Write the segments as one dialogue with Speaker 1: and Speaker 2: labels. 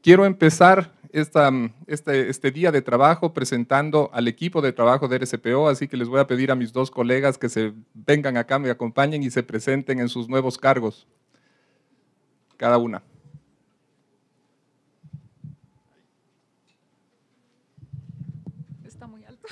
Speaker 1: Quiero empezar este día de trabajo presentando al equipo de trabajo de RCPO, así que les voy a pedir a mis dos colegas que se vengan acá, me acompañen y se presenten en sus nuevos cargos, cada una.
Speaker 2: Está muy alto.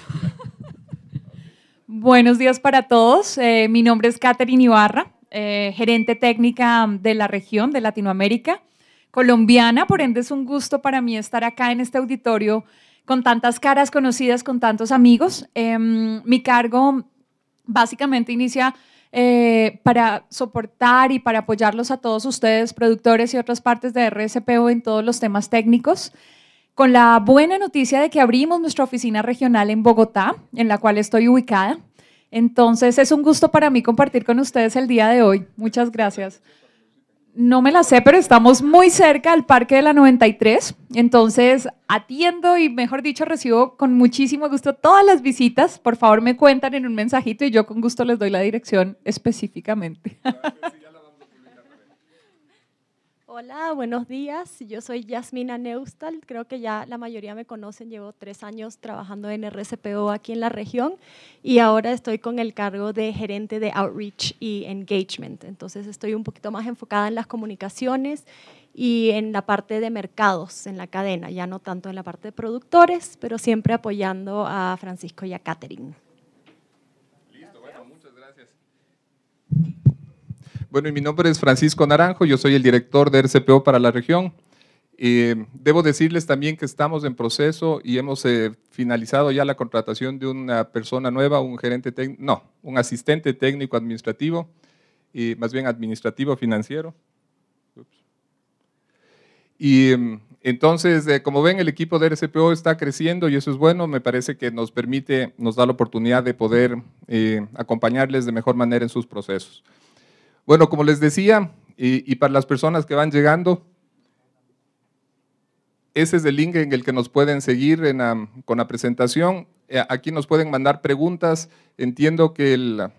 Speaker 2: Buenos días para todos. Mi nombre es Catherine Ibarra, gerente técnica de la región de Latinoamérica, colombiana, por ende es un gusto para mí estar acá en este auditorio con tantas caras conocidas, con tantos amigos. Mi cargo básicamente inicia para soportar y para apoyarlos a todos ustedes, productores y otras partes de RCPO en todos los temas técnicos, con la buena noticia de que abrimos nuestra oficina regional en Bogotá, en la cual estoy ubicada. Entonces, es un gusto para mí compartir con ustedes el día de hoy. Muchas gracias. No me la sé, pero estamos muy cerca al Parque de la 93. Entonces, atiendo y, mejor dicho, recibo con muchísimo gusto todas las visitas. Por favor, me cuentan en un mensajito y yo con gusto les doy la dirección específicamente.
Speaker 3: Hola, buenos días. Yo soy Yasmina Neustal. Creo que ya la mayoría me conocen. Llevo 3 años trabajando en RCPO aquí en la región y ahora estoy con el cargo de gerente de Outreach y Engagement. Entonces estoy un poquito más enfocada en las comunicaciones y en la parte de mercados, en la cadena, ya no tanto en la parte de productores, pero siempre apoyando a Francisco y a Catherine.
Speaker 1: Listo, bueno, muchas gracias. Bueno, y mi nombre es Francisco Naranjo, yo soy el director de RCPO para la región. Debo decirles también que estamos en proceso y hemos finalizado ya la contratación de una persona nueva, un asistente técnico administrativo, más bien administrativo financiero. Y entonces, como ven, el equipo de RCPO está creciendo y eso es bueno, me parece que nos da la oportunidad de poder acompañarles de mejor manera en sus procesos. Bueno, como les decía, y para las personas que van llegando, ese es el link en el que nos pueden seguir con la presentación. Aquí nos pueden mandar preguntas. Entiendo que el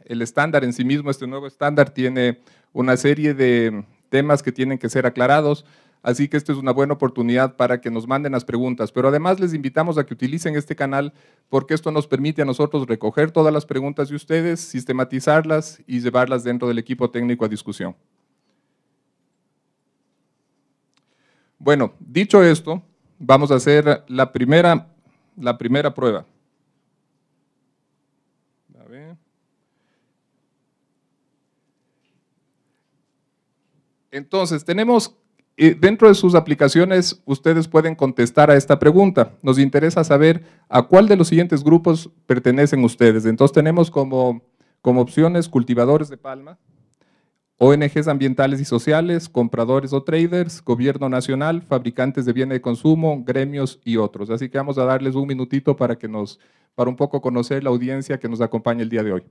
Speaker 1: estándar en sí mismo, este nuevo estándar, tiene una serie de temas que tienen que ser aclarados, así que esta es una buena oportunidad para que nos manden las preguntas. Pero además les invitamos a que utilicen este canal porque esto nos permite a nosotros recoger todas las preguntas de ustedes, sistematizarlas y llevarlas dentro del equipo técnico a discusión. Bueno, dicho esto, vamos a hacer la primera prueba. A ver. Entonces, tenemos, dentro de sus aplicaciones, ustedes pueden contestar a esta pregunta. Nos interesa saber a cuál de los siguientes grupos pertenecen ustedes. Entonces, tenemos como opciones cultivadores de palma, ONGs ambientales y sociales, compradores o traders, gobierno nacional, fabricantes de bienes de consumo, gremios y otros. Así que vamos a darles un minutito para un poco conocer la audiencia que nos acompaña el día de hoy.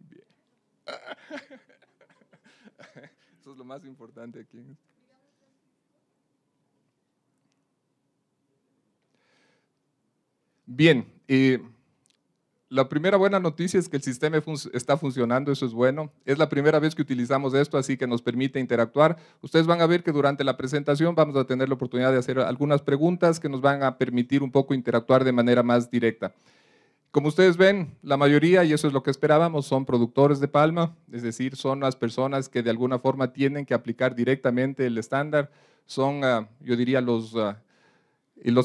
Speaker 1: Bien. Eso es lo más importante aquí. Bien, la primera buena noticia es que el sistema está funcionando, eso es bueno. Es la primera vez que utilizamos esto, así que nos permite interactuar. Ustedes van a ver que durante la presentación vamos a tener la oportunidad de hacer algunas preguntas que nos van a permitir un poco interactuar de manera más directa. Como ustedes ven, la mayoría, y eso es lo que esperábamos, son productores de palma, es decir, son las personas que de alguna forma tienen que aplicar directamente el estándar, son, yo diría, los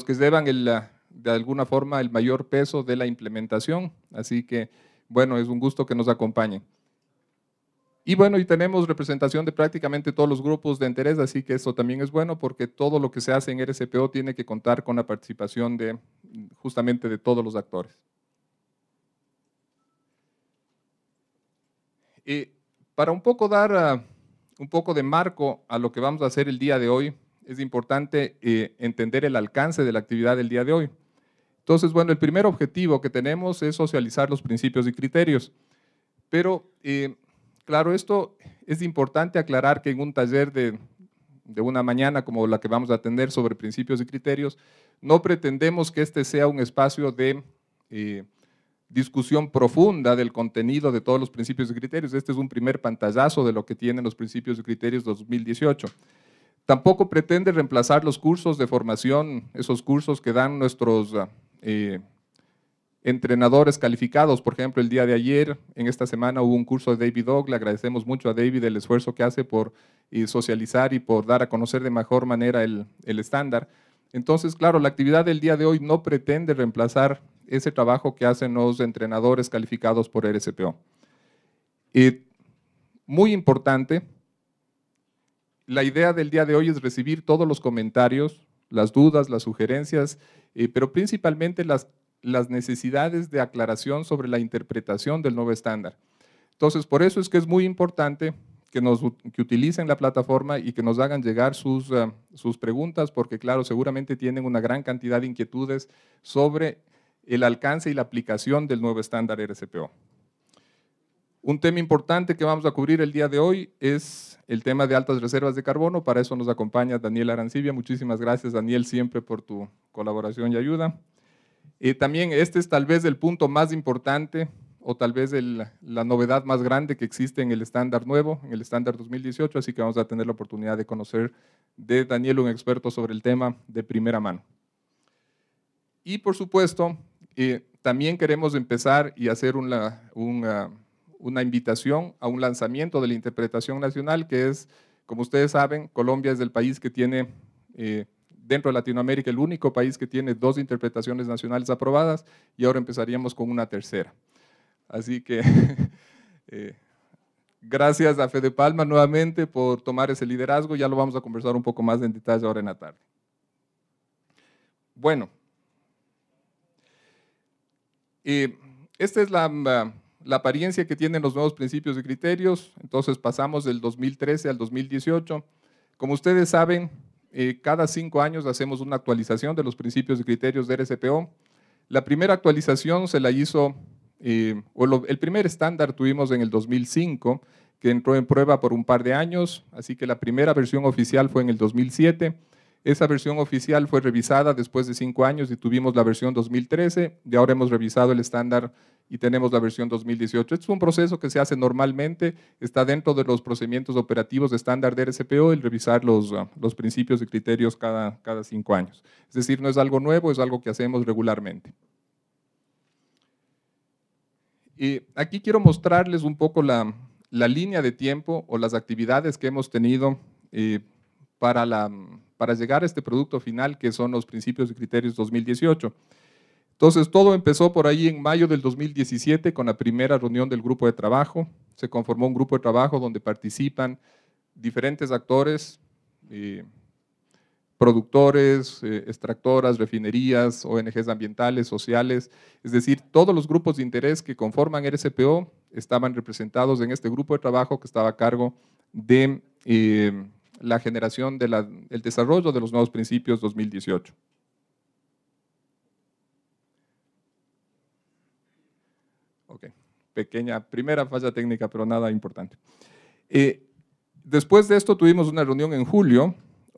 Speaker 1: que llevan de alguna forma el mayor peso de la implementación, así que, bueno, es un gusto que nos acompañen. Y bueno, y tenemos representación de prácticamente todos los grupos de interés, así que eso también es bueno porque todo lo que se hace en RCPO tiene que contar con la participación justamente de todos los actores. Para un poco dar un poco de marco a lo que vamos a hacer el día de hoy, es importante entender el alcance de la actividad del día de hoy. Entonces, bueno, el primer objetivo que tenemos es socializar los principios y criterios. Pero, claro, esto es importante aclarar que en un taller de una mañana como la que vamos a atender sobre principios y criterios, No pretendemos que este sea un espacio de discusión profunda del contenido de todos los principios y criterios. Este es un primer pantallazo de lo que tienen los principios y criterios 2018. Tampoco pretende reemplazar los cursos de formación, esos cursos que dan nuestros entrenadores calificados. Por ejemplo, el día de ayer, en esta semana, hubo un curso de David Ogg. Le agradecemos mucho a David el esfuerzo que hace por socializar y por dar a conocer de mejor manera el estándar. Entonces, claro, la actividad del día de hoy no pretende reemplazar ese trabajo que hacen los entrenadores calificados por RSPO. Muy importante, la idea del día de hoy es recibir todos los comentarios, las dudas, las sugerencias, pero principalmente las necesidades de aclaración sobre la interpretación del nuevo estándar. Entonces, por eso es que es muy importante que utilicen la plataforma y que nos hagan llegar sus preguntas, porque claro, seguramente tienen una gran cantidad de inquietudes sobre el alcance y la aplicación del nuevo estándar RSPO. Un tema importante que vamos a cubrir el día de hoy es el tema de altas reservas de carbono. Para eso nos acompaña Daniel Arancibia. Muchísimas gracias, Daniel, siempre por tu colaboración y ayuda. También este es tal vez el punto más importante o tal vez la novedad más grande que existe en el estándar nuevo, en el estándar 2018, así que vamos a tener la oportunidad de conocer de Daniel, un experto sobre el tema de primera mano. Y por supuesto, también queremos empezar y hacer una invitación a un lanzamiento de la interpretación nacional, que es, como ustedes saben, Colombia es el país que tiene, dentro de Latinoamérica, el único país que tiene 2 interpretaciones nacionales aprobadas, y ahora empezaríamos con una tercera. Así que gracias a Fede Palma nuevamente por tomar ese liderazgo. Ya lo vamos a conversar un poco más en detalle ahora en la tarde. Bueno, esta es la apariencia que tienen los nuevos principios y criterios. Entonces pasamos del 2013 al 2018. Como ustedes saben, cada 5 años hacemos una actualización de los principios y criterios de RSPO. La primera actualización se la hizo, el primer estándar tuvimos en el 2005, que entró en prueba por un par de años, así que la primera versión oficial fue en el 2007. Esa versión oficial fue revisada después de 5 años y tuvimos la versión 2013, y ahora hemos revisado el estándar y tenemos la versión 2018. Este es un proceso que se hace normalmente, está dentro de los procedimientos operativos de estándar de RSPO, el revisar los principios y criterios cada 5 años. Es decir, no es algo nuevo, es algo que hacemos regularmente. Y aquí quiero mostrarles un poco la línea de tiempo o las actividades que hemos tenido para llegar a este producto final, que son los principios y criterios 2018. Entonces, todo empezó por ahí en mayo del 2017 con la primera reunión del grupo de trabajo. Se conformó un grupo de trabajo donde participan diferentes actores, productores, extractoras, refinerías, ONGs ambientales, sociales, es decir, todos los grupos de interés que conforman RSPO estaban representados en este grupo de trabajo que estaba a cargo de la generación el desarrollo de los nuevos principios 2018. Ok, pequeña primera falla técnica, pero nada importante. Después de esto tuvimos una reunión en julio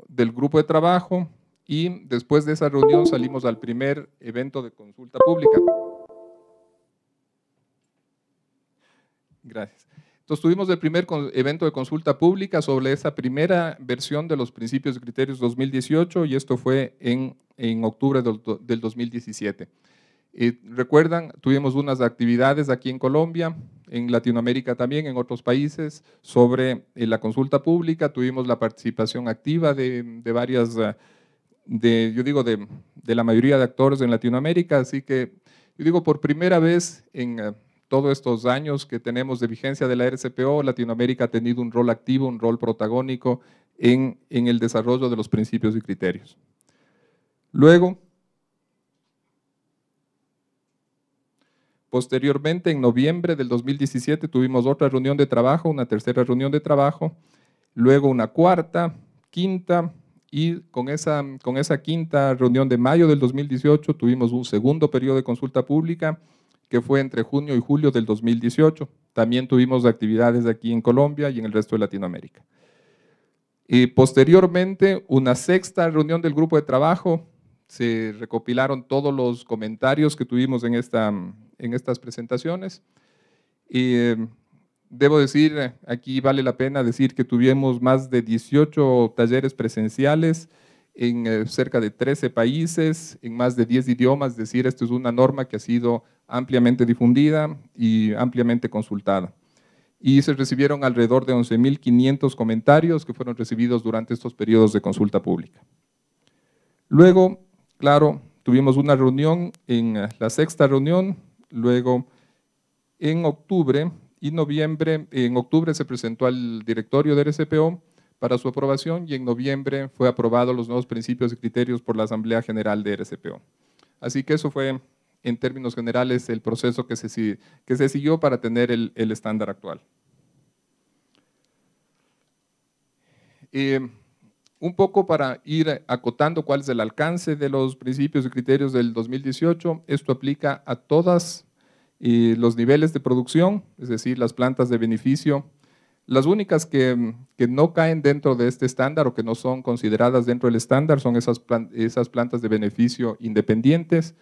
Speaker 1: del grupo de trabajo, y después de esa reunión salimos al primer evento de consulta pública. Gracias. Entonces tuvimos el primer evento de consulta pública sobre esa primera versión de los principios y criterios 2018, y esto fue en octubre del 2017. Recuerdan, tuvimos unas actividades aquí en Colombia, en Latinoamérica también, en otros países, sobre la consulta pública. Tuvimos la participación activa de varias, de la mayoría de actores en Latinoamérica, así que yo digo, por primera vez en todos estos años que tenemos de vigencia de la RSPO, Latinoamérica ha tenido un rol activo, un rol protagónico en el desarrollo de los principios y criterios. Luego, posteriormente, en noviembre del 2017, tuvimos otra reunión de trabajo, una tercera reunión de trabajo, luego una cuarta, quinta, y con esa quinta reunión de mayo del 2018 tuvimos un segundo periodo de consulta pública que fue entre junio y julio del 2018. También tuvimos actividades aquí en Colombia y en el resto de Latinoamérica. Y posteriormente, una sexta reunión del grupo de trabajo, se recopilaron todos los comentarios que tuvimos en estas presentaciones. Y debo decir, aquí vale la pena decir que tuvimos más de 18 talleres presenciales en cerca de 13 países, en más de 10 idiomas, es decir, esto es una norma que ha sido ampliamente difundida y ampliamente consultada. Y se recibieron alrededor de 11.500 comentarios que fueron recibidos durante estos periodos de consulta pública. Luego, claro, tuvimos una reunión, en la 6ª reunión, luego en octubre y noviembre. En octubre se presentó al directorio de RCPO para su aprobación y en noviembre fue aprobado los nuevos principios y criterios por la Asamblea General de RCPO. Así que eso fue, en términos generales, el proceso que se siguió para tener el estándar actual. Un poco para ir acotando cuál es el alcance de los principios y criterios del 2018, esto aplica a todos los niveles de producción, es decir, las plantas de beneficio. Las únicas que no caen dentro de este estándar o que no son consideradas dentro del estándar son esas plantas de beneficio independientes.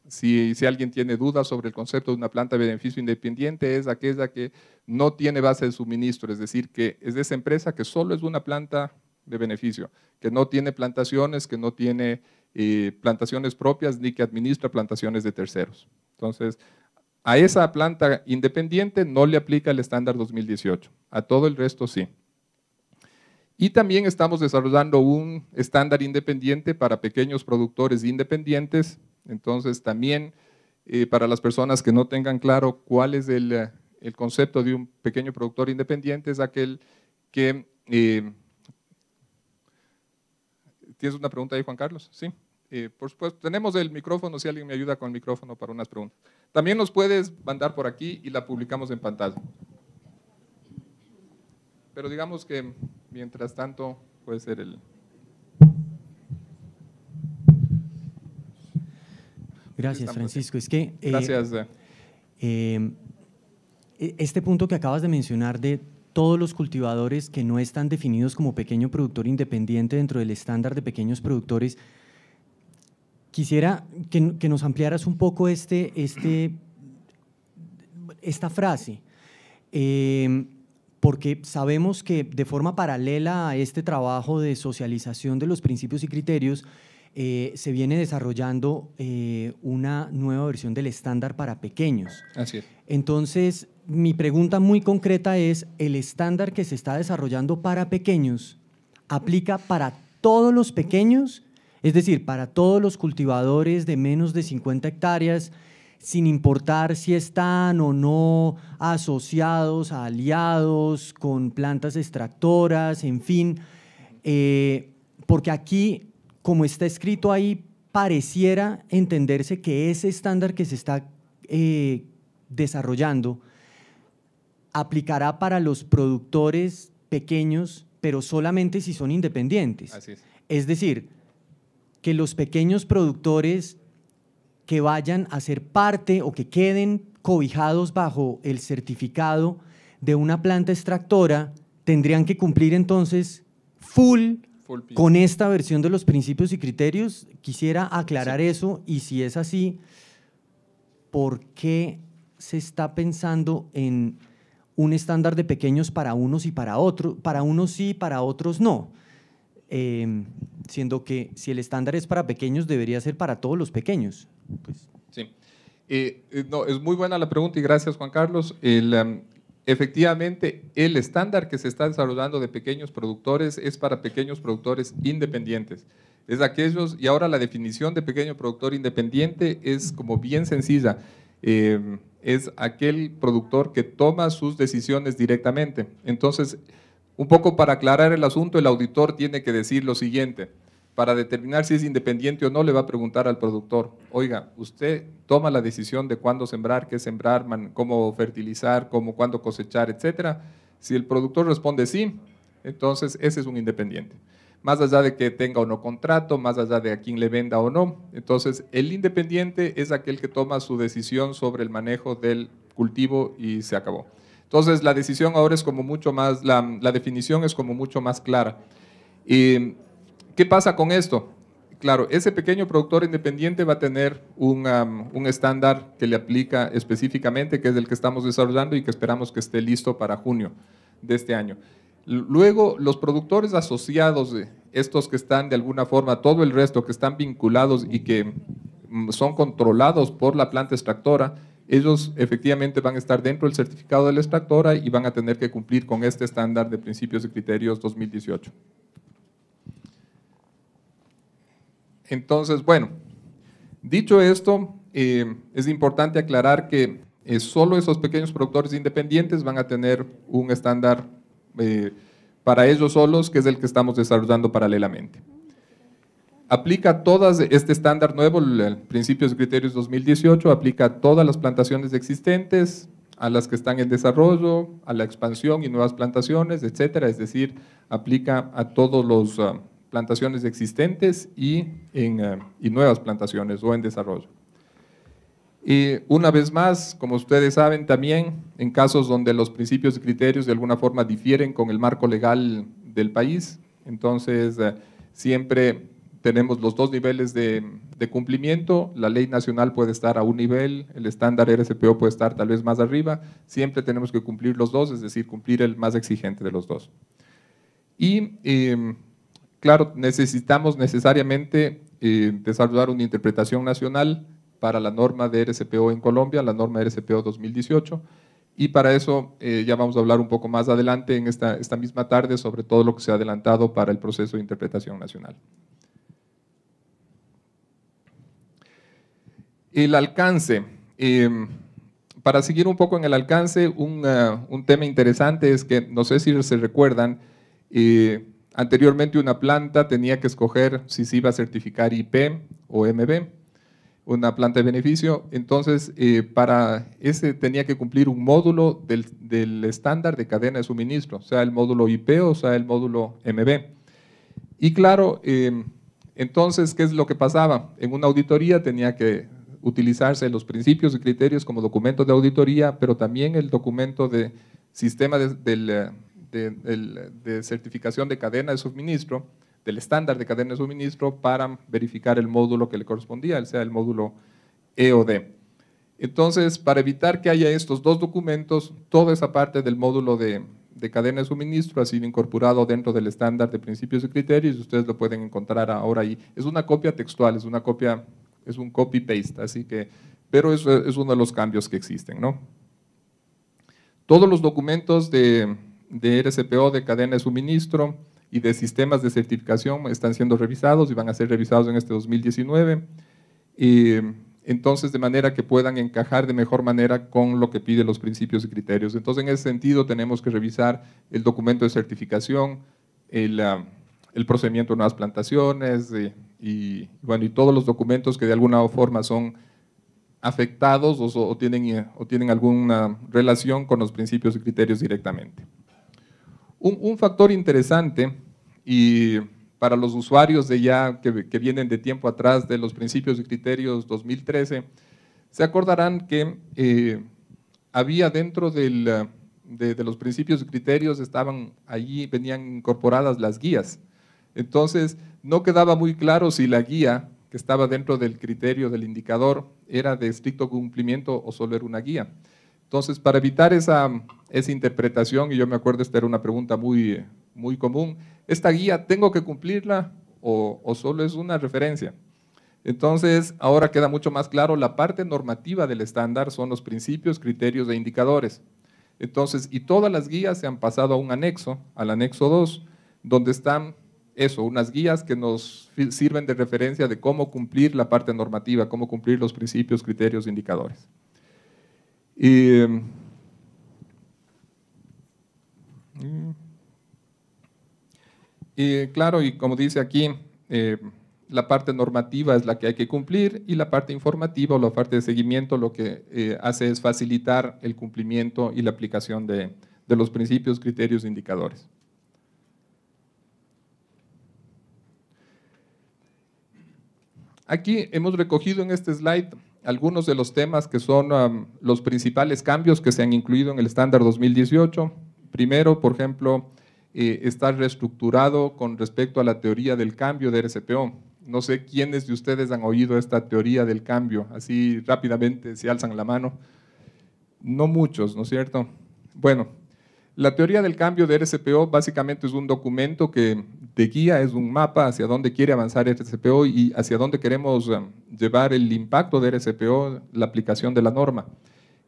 Speaker 1: Si alguien tiene dudas sobre el concepto de una planta de beneficio independiente, es aquella que no tiene base de suministro, es decir, que es de esa empresa que solo es una planta de beneficio, que no tiene plantaciones, que no tiene plantaciones propias ni que administra plantaciones de terceros. Entonces, a esa planta independiente no le aplica el estándar 2018, a todo el resto sí. Y también estamos desarrollando un estándar independiente para pequeños productores independientes. Entonces también para las personas que no tengan claro cuál es el concepto de un pequeño productor independiente, es aquel que… ¿Tienes una pregunta ahí, Juan Carlos? Sí. Por supuesto, tenemos el micrófono, si alguien me ayuda con el micrófono para unas preguntas. También nos puedes mandar por aquí y la publicamos en pantalla. Pero digamos que mientras tanto puede ser el…
Speaker 4: Gracias, Francisco. Es que
Speaker 1: Gracias.
Speaker 4: Este punto que acabas de mencionar de todos los cultivadores que no están definidos como pequeño productor independiente dentro del estándar de pequeños productores, quisiera que nos ampliaras un poco esta frase, porque sabemos que de forma paralela a este trabajo de socialización de los principios y criterios, se viene desarrollando una nueva versión del estándar para pequeños.
Speaker 1: Así es.
Speaker 4: Entonces, mi pregunta muy concreta es, ¿el estándar que se está desarrollando para pequeños aplica para todos los pequeños? Es decir, para todos los cultivadores de menos de 50 hectáreas, sin importar si están o no asociados, aliados con plantas extractoras, en fin, porque aquí, como está escrito ahí, pareciera entenderse que ese estándar que se está desarrollando aplicará para los productores pequeños, pero solamente si son independientes.
Speaker 1: Así es.
Speaker 4: Es decir, que los pequeños productores que vayan a ser parte o que queden cobijados bajo el certificado de una planta extractora tendrían que cumplir entonces full con esta versión de los principios y criterios. Quisiera aclarar eso, y si es así, ¿por qué se está pensando en un estándar de pequeños para unos y para otros, para unos sí, para otros no? Siendo que si el estándar es para pequeños, debería ser para todos los pequeños. Pues.
Speaker 1: Sí, no, es muy buena la pregunta y gracias, Juan Carlos. Efectivamente, el estándar que se está desarrollando de pequeños productores es para pequeños productores independientes. Es aquellos, y ahora la definición de pequeño productor independiente es como bien sencilla. Es aquel productor que toma sus decisiones directamente. Entonces, un poco para aclarar el asunto, el auditor tiene que decir lo siguiente. Para determinar si es independiente o no, le va a preguntar al productor, oiga, usted toma la decisión de cuándo sembrar, qué sembrar, cómo fertilizar, cuándo cosechar, etcétera. Si el productor responde sí, entonces ese es un independiente. Más allá de que tenga o no contrato, más allá de a quién le venda o no. Entonces, el independiente es aquel que toma su decisión sobre el manejo del cultivo y se acabó. Entonces, la decisión ahora es como mucho más, la definición es como mucho más clara. ¿Qué pasa con esto? claro, ese pequeño productor independiente va a tener un estándar que le aplica específicamente, que es el que estamos desarrollando y que esperamos que esté listo para junio de este año. Luego, los productores asociados, estos que están de alguna forma, todo el resto que están vinculados y que son controlados por la planta extractora, ellos efectivamente van a estar dentro del certificado de la extractora y van a tener que cumplir con este estándar de principios y criterios 2018. Entonces, bueno, dicho esto, es importante aclarar que solo esos pequeños productores independientes van a tener un estándar para ellos solos, que es el que estamos desarrollando paralelamente. Aplica todas, este estándar nuevo, el Principios y Criterios 2018, aplica a todas las plantaciones existentes, a las que están en desarrollo, a la expansión y nuevas plantaciones, etcétera. Es decir, aplica a todos los plantaciones existentes y nuevas plantaciones o en desarrollo. Y una vez más, como ustedes saben también, en casos donde los principios y criterios de alguna forma difieren con el marco legal del país, entonces siempre tenemos los dos niveles de cumplimiento. La ley nacional puede estar a un nivel, el estándar RSPO puede estar tal vez más arriba, siempre tenemos que cumplir los dos, es decir, cumplir el más exigente de los dos. Y claro, necesitamos necesariamente desarrollar una interpretación nacional para la norma de RSPO en Colombia, la norma RSPO 2018, y para eso ya vamos a hablar un poco más adelante en esta misma tarde sobre todo lo que se ha adelantado para el proceso de interpretación nacional. El alcance. Para seguir un poco en el alcance, un tema interesante es que, no sé si se recuerdan, anteriormente una planta tenía que escoger si se iba a certificar IP o MB, una planta de beneficio. Entonces, para ese tenía que cumplir un módulo del estándar de cadena de suministro, sea el módulo IP o sea el módulo MB. Y claro, entonces, ¿qué es lo que pasaba? En una auditoría tenía que utilizarse los principios y criterios como documento de auditoría, pero también el documento de sistema de certificación de cadena de suministro, del estándar de cadena de suministro, para verificar el módulo que le correspondía, sea el módulo E o D. Entonces, para evitar que haya estos dos documentos, toda esa parte del módulo de cadena de suministro ha sido incorporado dentro del estándar de principios y criterios, y ustedes lo pueden encontrar ahora ahí. Es una copia textual, es un copy-paste, así que, pero eso es uno de los cambios que existen, ¿no? Todos los documentos de RSPO, de cadena de suministro y de sistemas de certificación están siendo revisados y van a ser revisados en este 2019, entonces de manera que puedan encajar de mejor manera con lo que piden los principios y criterios. Entonces en ese sentido tenemos que revisar el documento de certificación, el procedimiento de nuevas plantaciones y todos los documentos que de alguna forma son afectados o tienen alguna relación con los principios y criterios directamente. Un factor interesante y para los usuarios que vienen de tiempo atrás de los principios y criterios 2013, se acordarán que había dentro de los principios y criterios, venían incorporadas las guías. Entonces, no quedaba muy claro si la guía que estaba dentro del criterio del indicador era de estricto cumplimiento o solo era una guía. Entonces, para evitar esa interpretación, y yo me acuerdo esta era una pregunta muy común, ¿esta guía tengo que cumplirla o solo es una referencia? Entonces, ahora queda mucho más claro, la parte normativa del estándar son los principios, criterios e indicadores. Entonces, y todas las guías se han pasado a un anexo, al anexo 2, donde están unas guías que nos sirven de referencia de cómo cumplir la parte normativa, cómo cumplir los principios, criterios e indicadores. Claro, y como dice aquí, la parte normativa es la que hay que cumplir y la parte informativa o la parte de seguimiento lo que hace es facilitar el cumplimiento y la aplicación de los principios, criterios e indicadores. Aquí hemos recogido en este slide algunos de los temas que son los principales cambios que se han incluido en el estándar 2018. Primero, por ejemplo, está reestructurado con respecto a la teoría del cambio de RSPO. No sé quiénes de ustedes han oído esta teoría del cambio, así rápidamente se alzan la mano. No muchos, ¿no es cierto? Bueno, la teoría del cambio de RSPO básicamente es un documento que de guía, es un mapa hacia dónde quiere avanzar RSPO y hacia dónde queremos llevar el impacto de RSPO, la aplicación de la norma.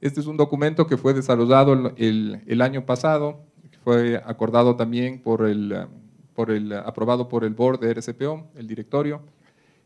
Speaker 1: Este es un documento que fue desarrollado el año pasado, fue acordado también aprobado por el board de RSPO, el directorio,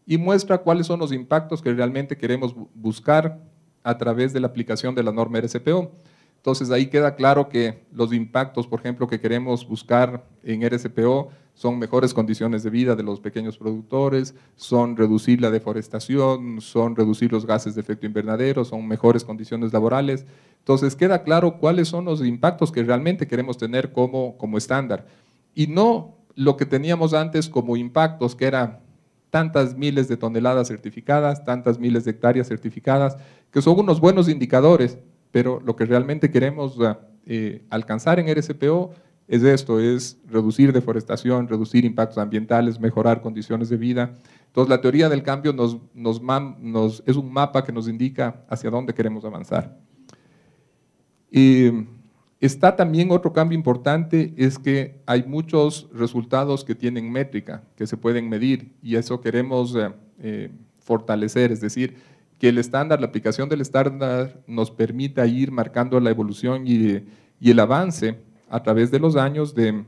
Speaker 1: y muestra cuáles son los impactos que realmente queremos buscar a través de la aplicación de la norma RSPO. Entonces ahí queda claro que los impactos, por ejemplo, que queremos buscar en RSPO son mejores condiciones de vida de los pequeños productores, son reducir la deforestación, son reducir los gases de efecto invernadero, son mejores condiciones laborales. Entonces queda claro cuáles son los impactos que realmente queremos tener como estándar. Y no lo que teníamos antes como impactos, que era tantas miles de toneladas certificadas, tantas miles de hectáreas certificadas, que son unos buenos indicadores, pero lo que realmente queremos alcanzar en RSPO es esto, es reducir deforestación, reducir impactos ambientales, mejorar condiciones de vida. Entonces la teoría del cambio es un mapa que nos indica hacia dónde queremos avanzar. Está también otro cambio importante, es que hay muchos resultados que tienen métrica, que se pueden medir, y eso queremos fortalecer, es decir, que el estándar, la aplicación del estándar nos permita ir marcando la evolución y el avance a través de los años de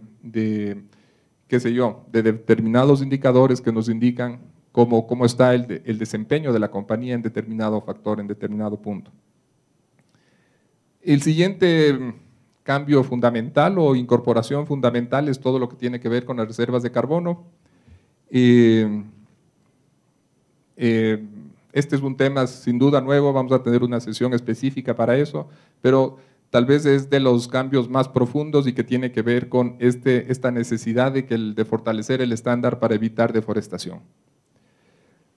Speaker 1: determinados indicadores que nos indican cómo está el desempeño de la compañía en determinado factor, en determinado punto. El siguiente cambio fundamental o incorporación fundamental es todo lo que tiene que ver con las reservas de carbono. Este es un tema sin duda nuevo, vamos a tener una sesión específica para eso, pero tal vez es de los cambios más profundos y que tiene que ver con esta necesidad de fortalecer el estándar para evitar deforestación.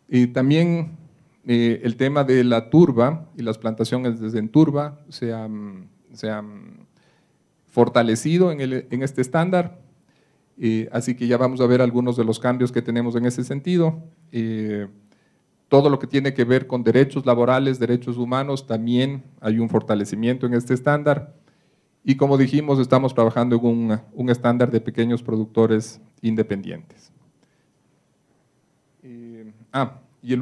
Speaker 1: Y también el tema de la turba y las plantaciones en turba se han fortalecido en este estándar, así que ya vamos a ver algunos de los cambios que tenemos en ese sentido. Todo lo que tiene que ver con derechos laborales, derechos humanos, también hay un fortalecimiento en este estándar. Y como dijimos, estamos trabajando en un estándar de pequeños productores independientes. Y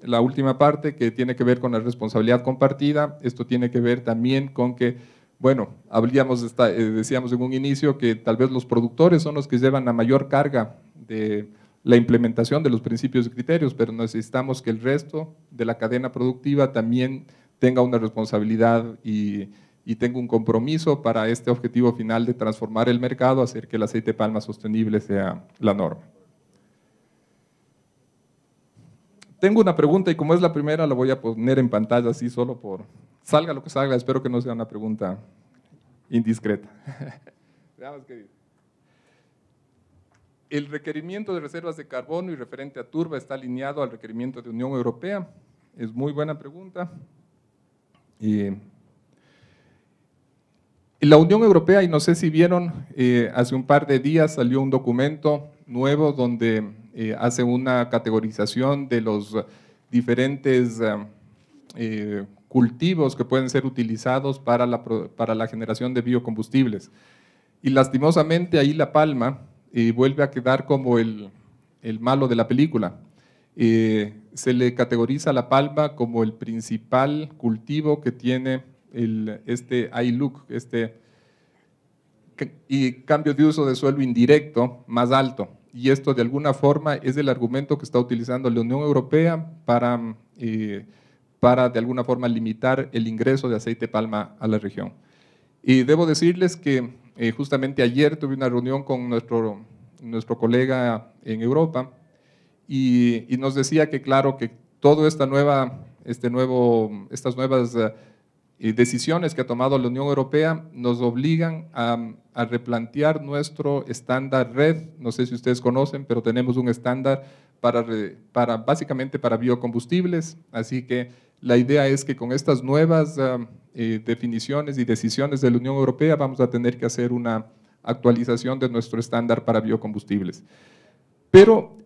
Speaker 1: la última parte que tiene que ver con la responsabilidad compartida. Esto tiene que ver también con que, bueno, decíamos en un inicio que tal vez los productores son los que llevan la mayor carga de la implementación de los principios y criterios, pero necesitamos que el resto de la cadena productiva también tenga una responsabilidad y tenga un compromiso para este objetivo final de transformar el mercado, hacer que el aceite de palma sostenible sea la norma. Tengo una pregunta y como es la primera la voy a poner en pantalla así solo por… Salga lo que salga, espero que no sea una pregunta indiscreta. Veamos qué dice. El requerimiento de reservas de carbono y referente a turba está alineado al requerimiento de Unión Europea. Es muy buena pregunta. La Unión Europea, y no sé si vieron, hace un par de días salió un documento nuevo donde hace una categorización de los diferentes cultivos que pueden ser utilizados para la generación de biocombustibles. Y lastimosamente ahí la palma vuelve a quedar como el malo de la película. Se le categoriza la palma como el principal cultivo que tiene este ILUC, y cambio de uso de suelo indirecto más alto. Y esto de alguna forma es el argumento que está utilizando la Unión Europea para de alguna forma limitar el ingreso de aceite de palma a la región. Y debo decirles que justamente ayer tuve una reunión con nuestro colega en Europa y nos decía que claro que todas estas nuevas decisiones que ha tomado la Unión Europea nos obligan a replantear nuestro estándar RED. No sé si ustedes conocen, pero tenemos un estándar básicamente para biocombustibles, así que la idea es que con estas nuevas definiciones y decisiones de la Unión Europea vamos a tener que hacer una actualización de nuestro estándar para biocombustibles. Pero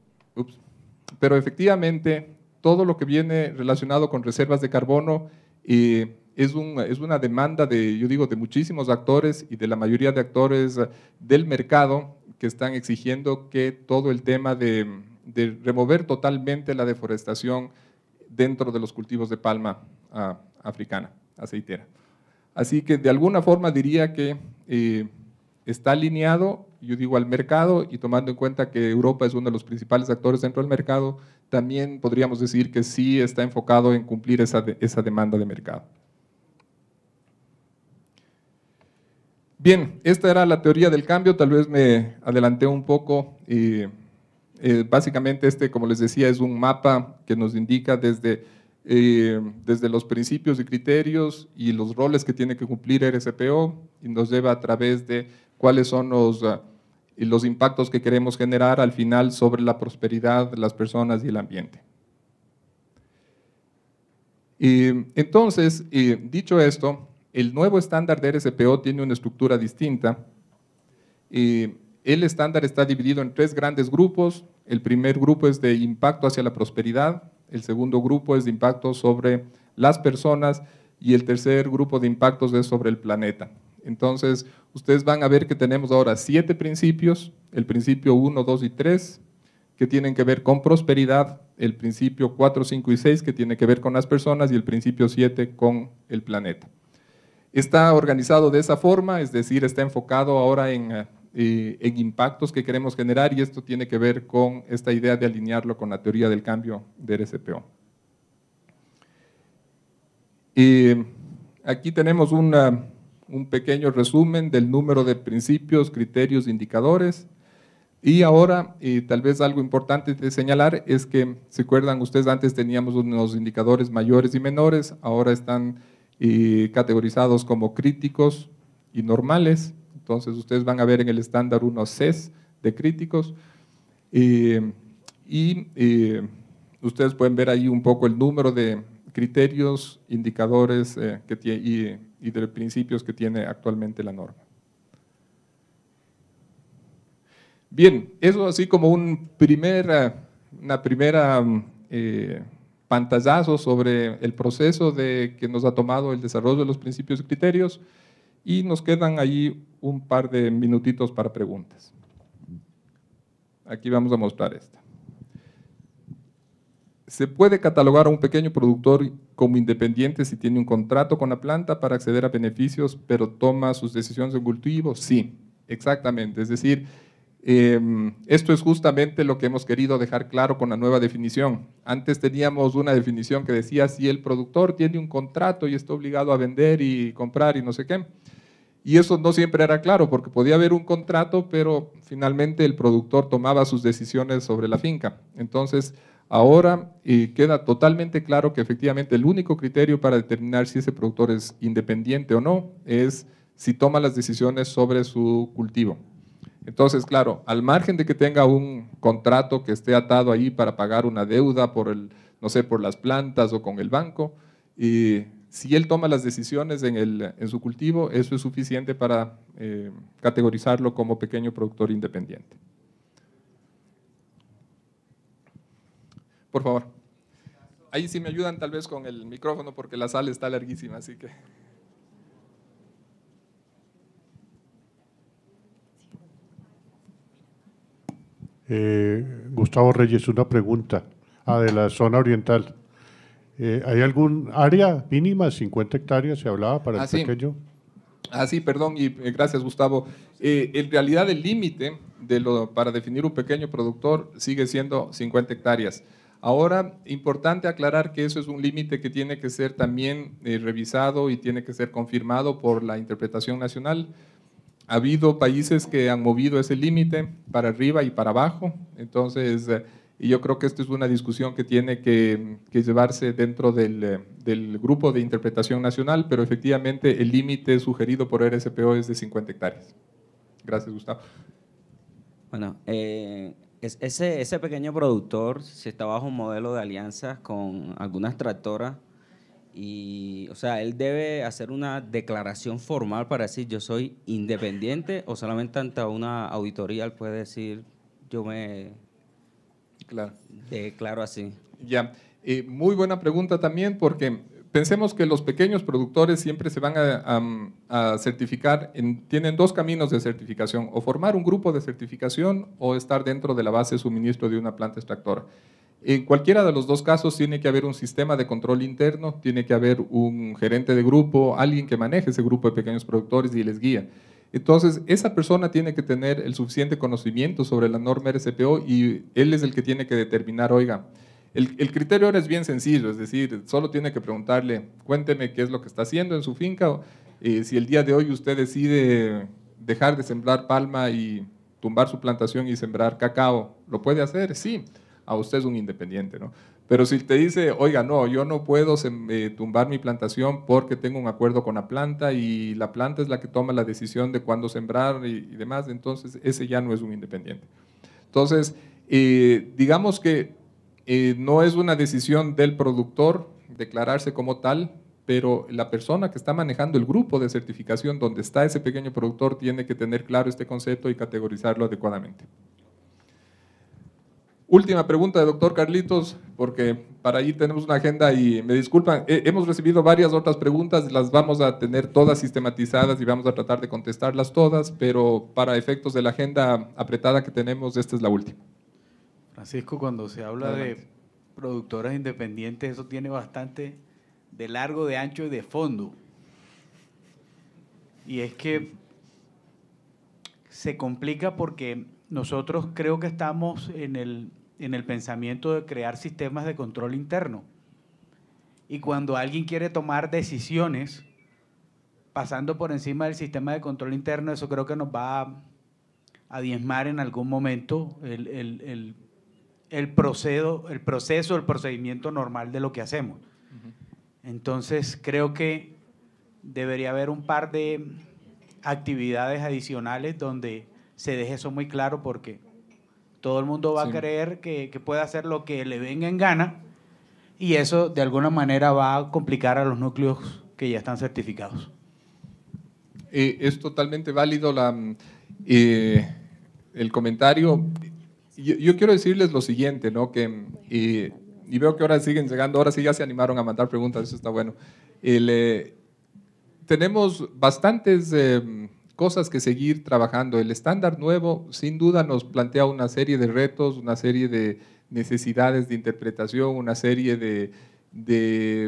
Speaker 1: pero efectivamente todo lo que viene relacionado con reservas de carbono es una demanda yo digo, de muchísimos actores y de la mayoría de actores del mercado que están exigiendo que todo el tema de remover totalmente la deforestación dentro de los cultivos de palma africana, aceitera. Así que de alguna forma diría que está alineado, yo digo, al mercado, y tomando en cuenta que Europa es uno de los principales actores dentro del mercado, también podríamos decir que sí está enfocado en cumplir esa demanda de mercado. Bien, esta era la teoría del cambio, tal vez me adelanté un poco. Básicamente como les decía, es un mapa que nos indica desde los principios y criterios y los roles que tiene que cumplir RSPO, y nos lleva a través de cuáles son los impactos que queremos generar al final sobre la prosperidad de las personas y el ambiente. Entonces, dicho esto, el nuevo estándar de RSPO tiene una estructura distinta. El estándar está dividido en 3 grandes grupos. El primer grupo es de impacto hacia la prosperidad, el segundo grupo es de impacto sobre las personas y el tercer grupo de impactos es sobre el planeta. Entonces, ustedes van a ver que tenemos ahora 7 principios, el principio 1, 2 y 3, que tienen que ver con prosperidad, el principio 4, 5 y 6, que tiene que ver con las personas, y el principio 7 con el planeta. Está organizado de esa forma, es decir, está enfocado ahora en impactos que queremos generar, y esto tiene que ver con esta idea de alinearlo con la teoría del cambio de RSPO. Aquí tenemos un pequeño resumen del número de principios, criterios, indicadores. Y ahora, tal vez algo importante de señalar es que, ¿se acuerdan ustedes? Antes teníamos unos indicadores mayores y menores, ahora están categorizados como críticos y normales. Entonces, ustedes van a ver en el estándar unos CES de críticos. Ustedes pueden ver ahí un poco el número de criterios, indicadores y de principios que tiene actualmente la norma. Bien, eso así como una primera pantallazo sobre el proceso que nos ha tomado el desarrollo de los principios y criterios, y nos quedan ahí un par de minutitos para preguntas. Aquí vamos a mostrar esta. ¿Se puede catalogar a un pequeño productor como independiente si tiene un contrato con la planta para acceder a beneficios, pero toma sus decisiones en cultivo? Sí, exactamente. Es decir, esto es justamente lo que hemos querido dejar claro con la nueva definición. Antes teníamos una definición que decía si el productor tiene un contrato y está obligado a vender y comprar y no sé qué. Y eso no siempre era claro, porque podía haber un contrato, pero finalmente el productor tomaba sus decisiones sobre la finca. Entonces, ahora queda totalmente claro que efectivamente el único criterio para determinar si ese productor es independiente o no es si toma las decisiones sobre su cultivo. Entonces, claro, al margen de que tenga un contrato que esté atado ahí para pagar una deuda no sé, por las plantas o con el banco, si él toma las decisiones en su cultivo, eso es suficiente para categorizarlo como pequeño productor independiente. Por favor. Ahí sí me ayudan tal vez con el micrófono porque la sala está larguísima, así que…
Speaker 5: Gustavo Reyes, una pregunta de la zona oriental. ¿Hay algún área mínima, 50 hectáreas se hablaba para el pequeño?
Speaker 1: Sí, perdón, y gracias, Gustavo. En realidad el límite para definir un pequeño productor sigue siendo 50 hectáreas. Ahora, importante aclarar que eso es un límite que tiene que ser también revisado y tiene que ser confirmado por la interpretación nacional. Ha habido países que han movido ese límite para arriba y para abajo, entonces y yo creo que esta es una discusión que tiene que llevarse dentro del grupo de interpretación nacional, pero efectivamente el límite sugerido por RSPO es de 50 hectáreas. Gracias, Gustavo.
Speaker 6: Bueno, ese pequeño productor, si está bajo un modelo de alianzas con algunas tractoras, y, o sea, él debe hacer una declaración formal para decir yo soy independiente, o solamente ante una auditoría él puede decir yo me
Speaker 1: Claro.
Speaker 6: Claro así.
Speaker 1: Ya, muy buena pregunta también, porque pensemos que los pequeños productores siempre se van a certificar, tienen dos caminos de certificación, o formar un grupo de certificación o estar dentro de la base de suministro de una planta extractora. En cualquiera de los dos casos tiene que haber un sistema de control interno, tiene que haber un gerente de grupo, alguien que maneje ese grupo de pequeños productores y les guía. Entonces, esa persona tiene que tener el suficiente conocimiento sobre la norma RCPO y él es el que tiene que determinar, oiga, el criterio ahora es bien sencillo, es decir, solo tiene que preguntarle, cuénteme qué es lo que está haciendo en su finca, si el día de hoy usted decide dejar de sembrar palma y tumbar su plantación y sembrar cacao, ¿lo puede hacer? Sí, a usted es un independiente, ¿no? Pero si te dice, oiga, no, yo no puedo tumbar mi plantación porque tengo un acuerdo con la planta y la planta es la que toma la decisión de cuándo sembrar y demás, entonces ese ya no es un independiente. Entonces, digamos que no es una decisión del productor declararse como tal, pero la persona que está manejando el grupo de certificación donde está ese pequeño productor tiene que tener claro este concepto y categorizarlo adecuadamente. Última pregunta de doctor Carlitos, porque para ahí tenemos una agenda y me disculpan, hemos recibido varias otras preguntas, las vamos a tener todas sistematizadas y vamos a tratar de contestarlas todas, pero para efectos de la agenda apretada que tenemos, esta es la última.
Speaker 7: Francisco, cuando se habla de productoras independientes, eso tiene bastante de largo, de ancho y de fondo. Y es que se complica porque nosotros creo que estamos en el pensamiento de crear sistemas de control interno. Y cuando alguien quiere tomar decisiones pasando por encima del sistema de control interno, eso creo que nos va a diezmar en algún momento el procedimiento normal de lo que hacemos. Entonces, creo que debería haber un par de actividades adicionales donde se deje eso muy claro, porque todo el mundo va a creer que puede hacer lo que le venga en gana, y eso de alguna manera va a complicar a los núcleos que ya están certificados.
Speaker 1: Es totalmente válido el comentario. Yo quiero decirles lo siguiente, ¿no? Y veo que ahora siguen llegando, ahora sí ya se animaron a mandar preguntas, eso está bueno. Tenemos bastantes cosas que seguir trabajando. El estándar nuevo sin duda nos plantea una serie de retos, una serie de necesidades de interpretación, una serie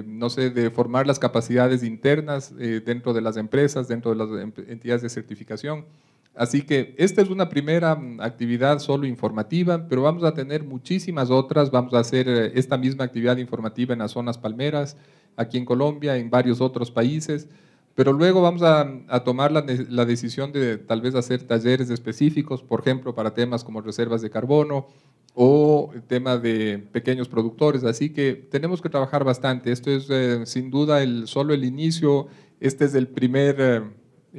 Speaker 1: no sé, de formar las capacidades internas dentro de las empresas, dentro de las entidades de certificación. Así que esta es una primera actividad solo informativa, pero vamos a tener muchísimas otras. Vamos a hacer esta misma actividad informativa en las zonas palmeras, aquí en Colombia, en varios otros países. Pero luego vamos a tomar la decisión de tal vez hacer talleres específicos, por ejemplo, para temas como reservas de carbono o el tema de pequeños productores. Así que tenemos que trabajar bastante. Esto es sin duda solo el inicio. Este es el primer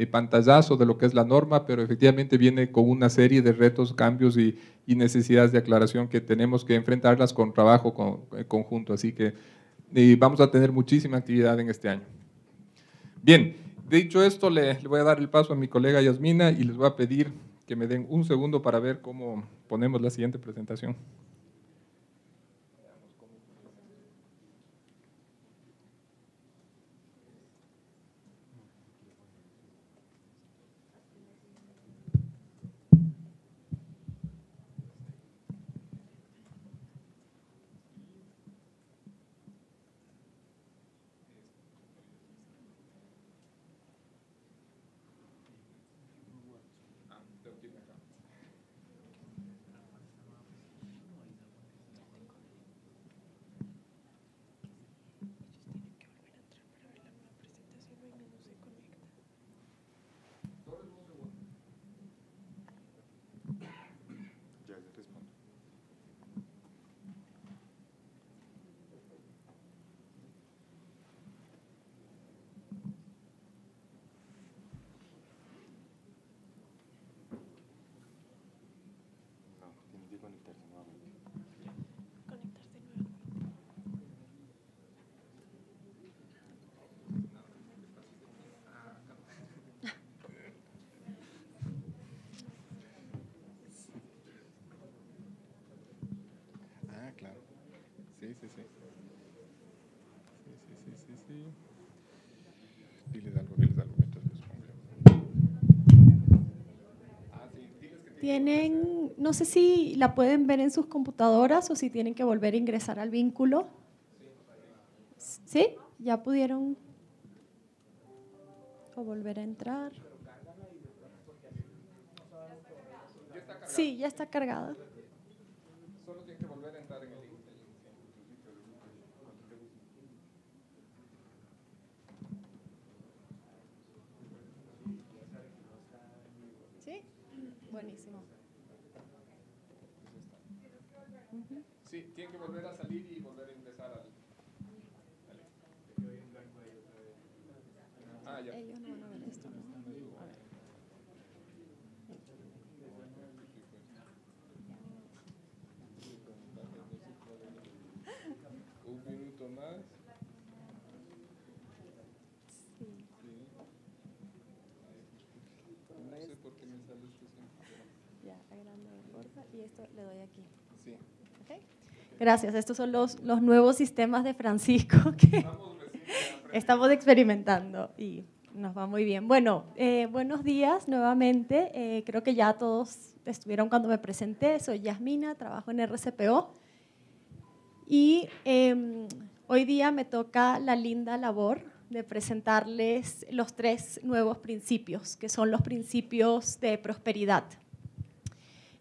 Speaker 1: pantallazo de lo que es la norma, pero efectivamente viene con una serie de retos, cambios y necesidades de aclaración que tenemos que enfrentarlas con trabajo conjunto. Así que vamos a tener muchísima actividad en este año. Bien, dicho esto, le voy a dar el paso a mi colega Yasmina y les voy a pedir que me den un segundo para ver cómo ponemos la siguiente presentación. sí. Diles algo mientras les pongo.
Speaker 3: Tienen, no sé si la pueden ver en sus computadoras o si tienen que volver a ingresar al vínculo. ¿Sí? ¿Ya pudieron? O volver a entrar. Sí, ya está cargada.
Speaker 1: Solo tienen que volver a entrar en el link.
Speaker 3: ¿Sí? Buenísimo.
Speaker 1: Sí, tienen que volver a salir y volver a ingresar al... Ah, ya.
Speaker 3: Ellos no van a ver esto, ¿no? A ver.
Speaker 1: Un minuto más.
Speaker 3: Sí.
Speaker 1: No sé por qué me sale esto siempre.
Speaker 3: Ya, agrando porfa, y esto le doy aquí.
Speaker 1: Sí.
Speaker 3: ¿Okay? Gracias. Estos son los nuevos sistemas de Francisco que estamos experimentando y nos va muy bien. Bueno, buenos días nuevamente. Creo que ya todos estuvieron cuando me presenté. Soy Yasmina, trabajo en RCPO y hoy día me toca la linda labor de presentarles los 3 nuevos principios, que son los principios de prosperidad.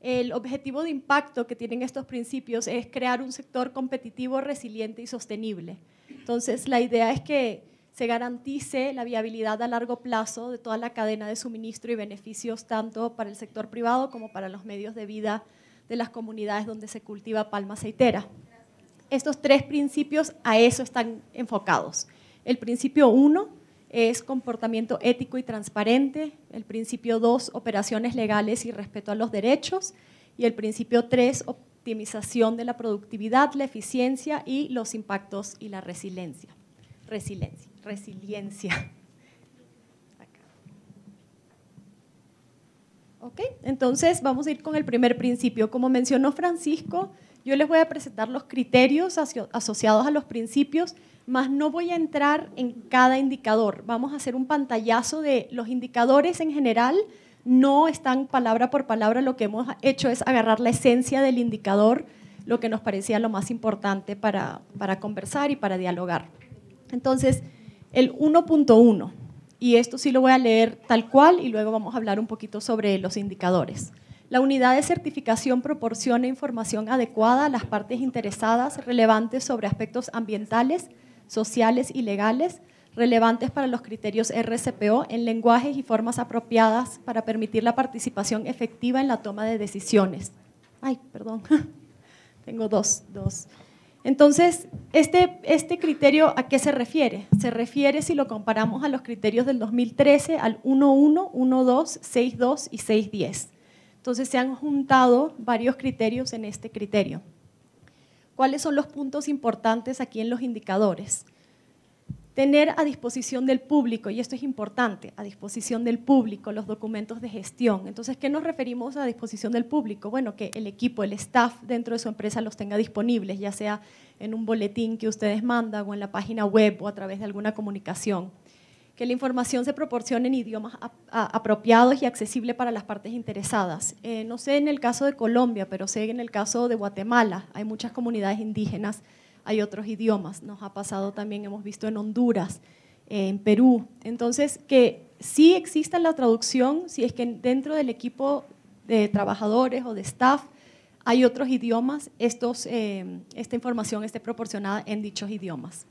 Speaker 3: El objetivo de impacto que tienen estos principios es crear un sector competitivo, resiliente y sostenible. Entonces, la idea es que se garantice la viabilidad a largo plazo de toda la cadena de suministro y beneficios tanto para el sector privado como para los medios de vida de las comunidades donde se cultiva palma aceitera. Estos 3 principios a eso están enfocados. El principio 1 es comportamiento ético y transparente, el principio 2, operaciones legales y respeto a los derechos, y el principio 3, optimización de la productividad, la eficiencia y los impactos y la resiliencia. Resiliencia. Acá. Ok, entonces vamos a ir con el primer principio. Como mencionó Francisco, yo les voy a presentar los criterios asociados a los principios, más no voy a entrar en cada indicador. Vamos a hacer un pantallazo de los indicadores en general, no están palabra por palabra, lo que hemos hecho es agarrar la esencia del indicador, lo que nos parecía lo más importante para conversar y para dialogar. Entonces, el 1.1, y esto sí lo voy a leer tal cual y luego vamos a hablar un poquito sobre los indicadores. La unidad de certificación proporciona información adecuada a las partes interesadas relevantes sobre aspectos ambientales, sociales y legales, relevantes para los criterios RCPO en lenguajes y formas apropiadas para permitir la participación efectiva en la toma de decisiones. Ay, perdón, tengo dos. Entonces, este criterio, ¿a qué se refiere? Se refiere, si lo comparamos a los criterios del 2013, al 1.1, 1.2, 6.2 y 6.10. Entonces, se han juntado varios criterios en este criterio. ¿Cuáles son los puntos importantes aquí en los indicadores? Tener a disposición del público, y esto es importante, a disposición del público los documentos de gestión. Entonces, ¿qué nos referimos a disposición del público? Bueno, que el equipo, el staff dentro de su empresa los tenga disponibles, ya sea en un boletín que ustedes mandan o en la página web o a través de alguna comunicación. Que la información se proporcione en idiomas apropiados y accesibles para las partes interesadas. No sé en el caso de Colombia, pero sé en el caso de Guatemala, hay muchas comunidades indígenas, hay otros idiomas, nos ha pasado también, hemos visto en Honduras, en Perú. Entonces, que sí exista la traducción, si es que dentro del equipo de trabajadores o de staff hay otros idiomas, esta información esté proporcionada en dichos idiomas.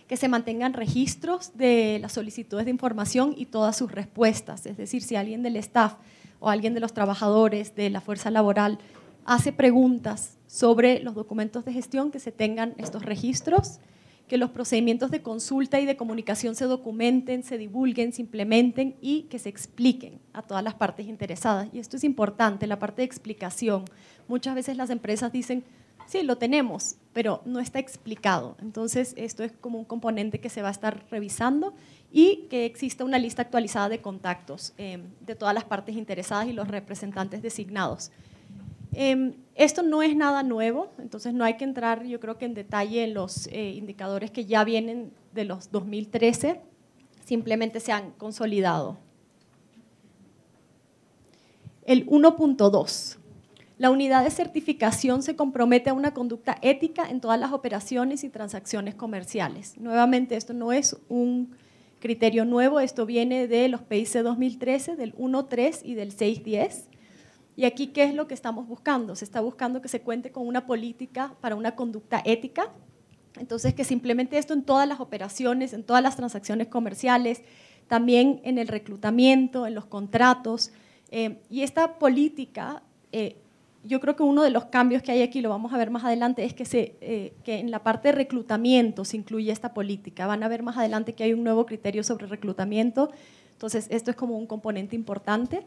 Speaker 3: Que se mantengan registros de las solicitudes de información y todas sus respuestas, es decir, si alguien del staff o alguien de los trabajadores de la fuerza laboral hace preguntas sobre los documentos de gestión, que se tengan estos registros, que los procedimientos de consulta y de comunicación se documenten, se divulguen, se implementen y que se expliquen a todas las partes interesadas. Y esto es importante, la parte de explicación. Muchas veces las empresas dicen, sí, lo tenemos, pero no está explicado. Entonces, esto es como un componente que se va a estar revisando y que exista una lista actualizada de contactos de todas las partes interesadas y los representantes designados. Esto no es nada nuevo, entonces no hay que entrar, yo creo que en detalle en los indicadores que ya vienen de los 2013, simplemente se han consolidado. El 1.2. La unidad de certificación se compromete a una conducta ética en todas las operaciones y transacciones comerciales. Nuevamente, esto no es un criterio nuevo, esto viene de los PIC 2013, del 1.3 y del 6.10. Y aquí, ¿qué es lo que estamos buscando? Se está buscando que se cuente con una política para una conducta ética. Entonces, que se implemente esto en todas las operaciones, en todas las transacciones comerciales, también en el reclutamiento, en los contratos. Y esta política, yo creo que uno de los cambios que hay aquí, lo vamos a ver más adelante, es que en la parte de reclutamiento se incluye esta política. Van a ver más adelante que hay un nuevo criterio sobre reclutamiento. Entonces, esto es como un componente importante.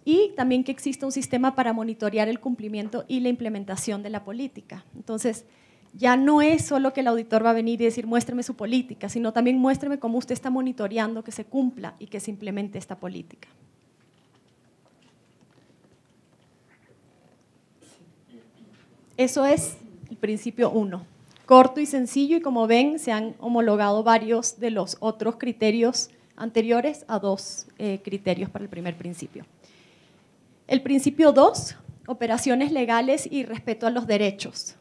Speaker 3: Y también que exista un sistema para monitorear el cumplimiento y la implementación de la política. Entonces, ya no es solo que el auditor va a venir y decir, muéstrame su política, sino también muéstrame cómo usted está monitoreando que se cumpla y que se implemente esta política. Eso es el principio 1. Corto y sencillo, y como ven, se han homologado varios de los otros criterios anteriores a 2 criterios para el primer principio. El principio 2, operaciones legales y respeto a los derechos.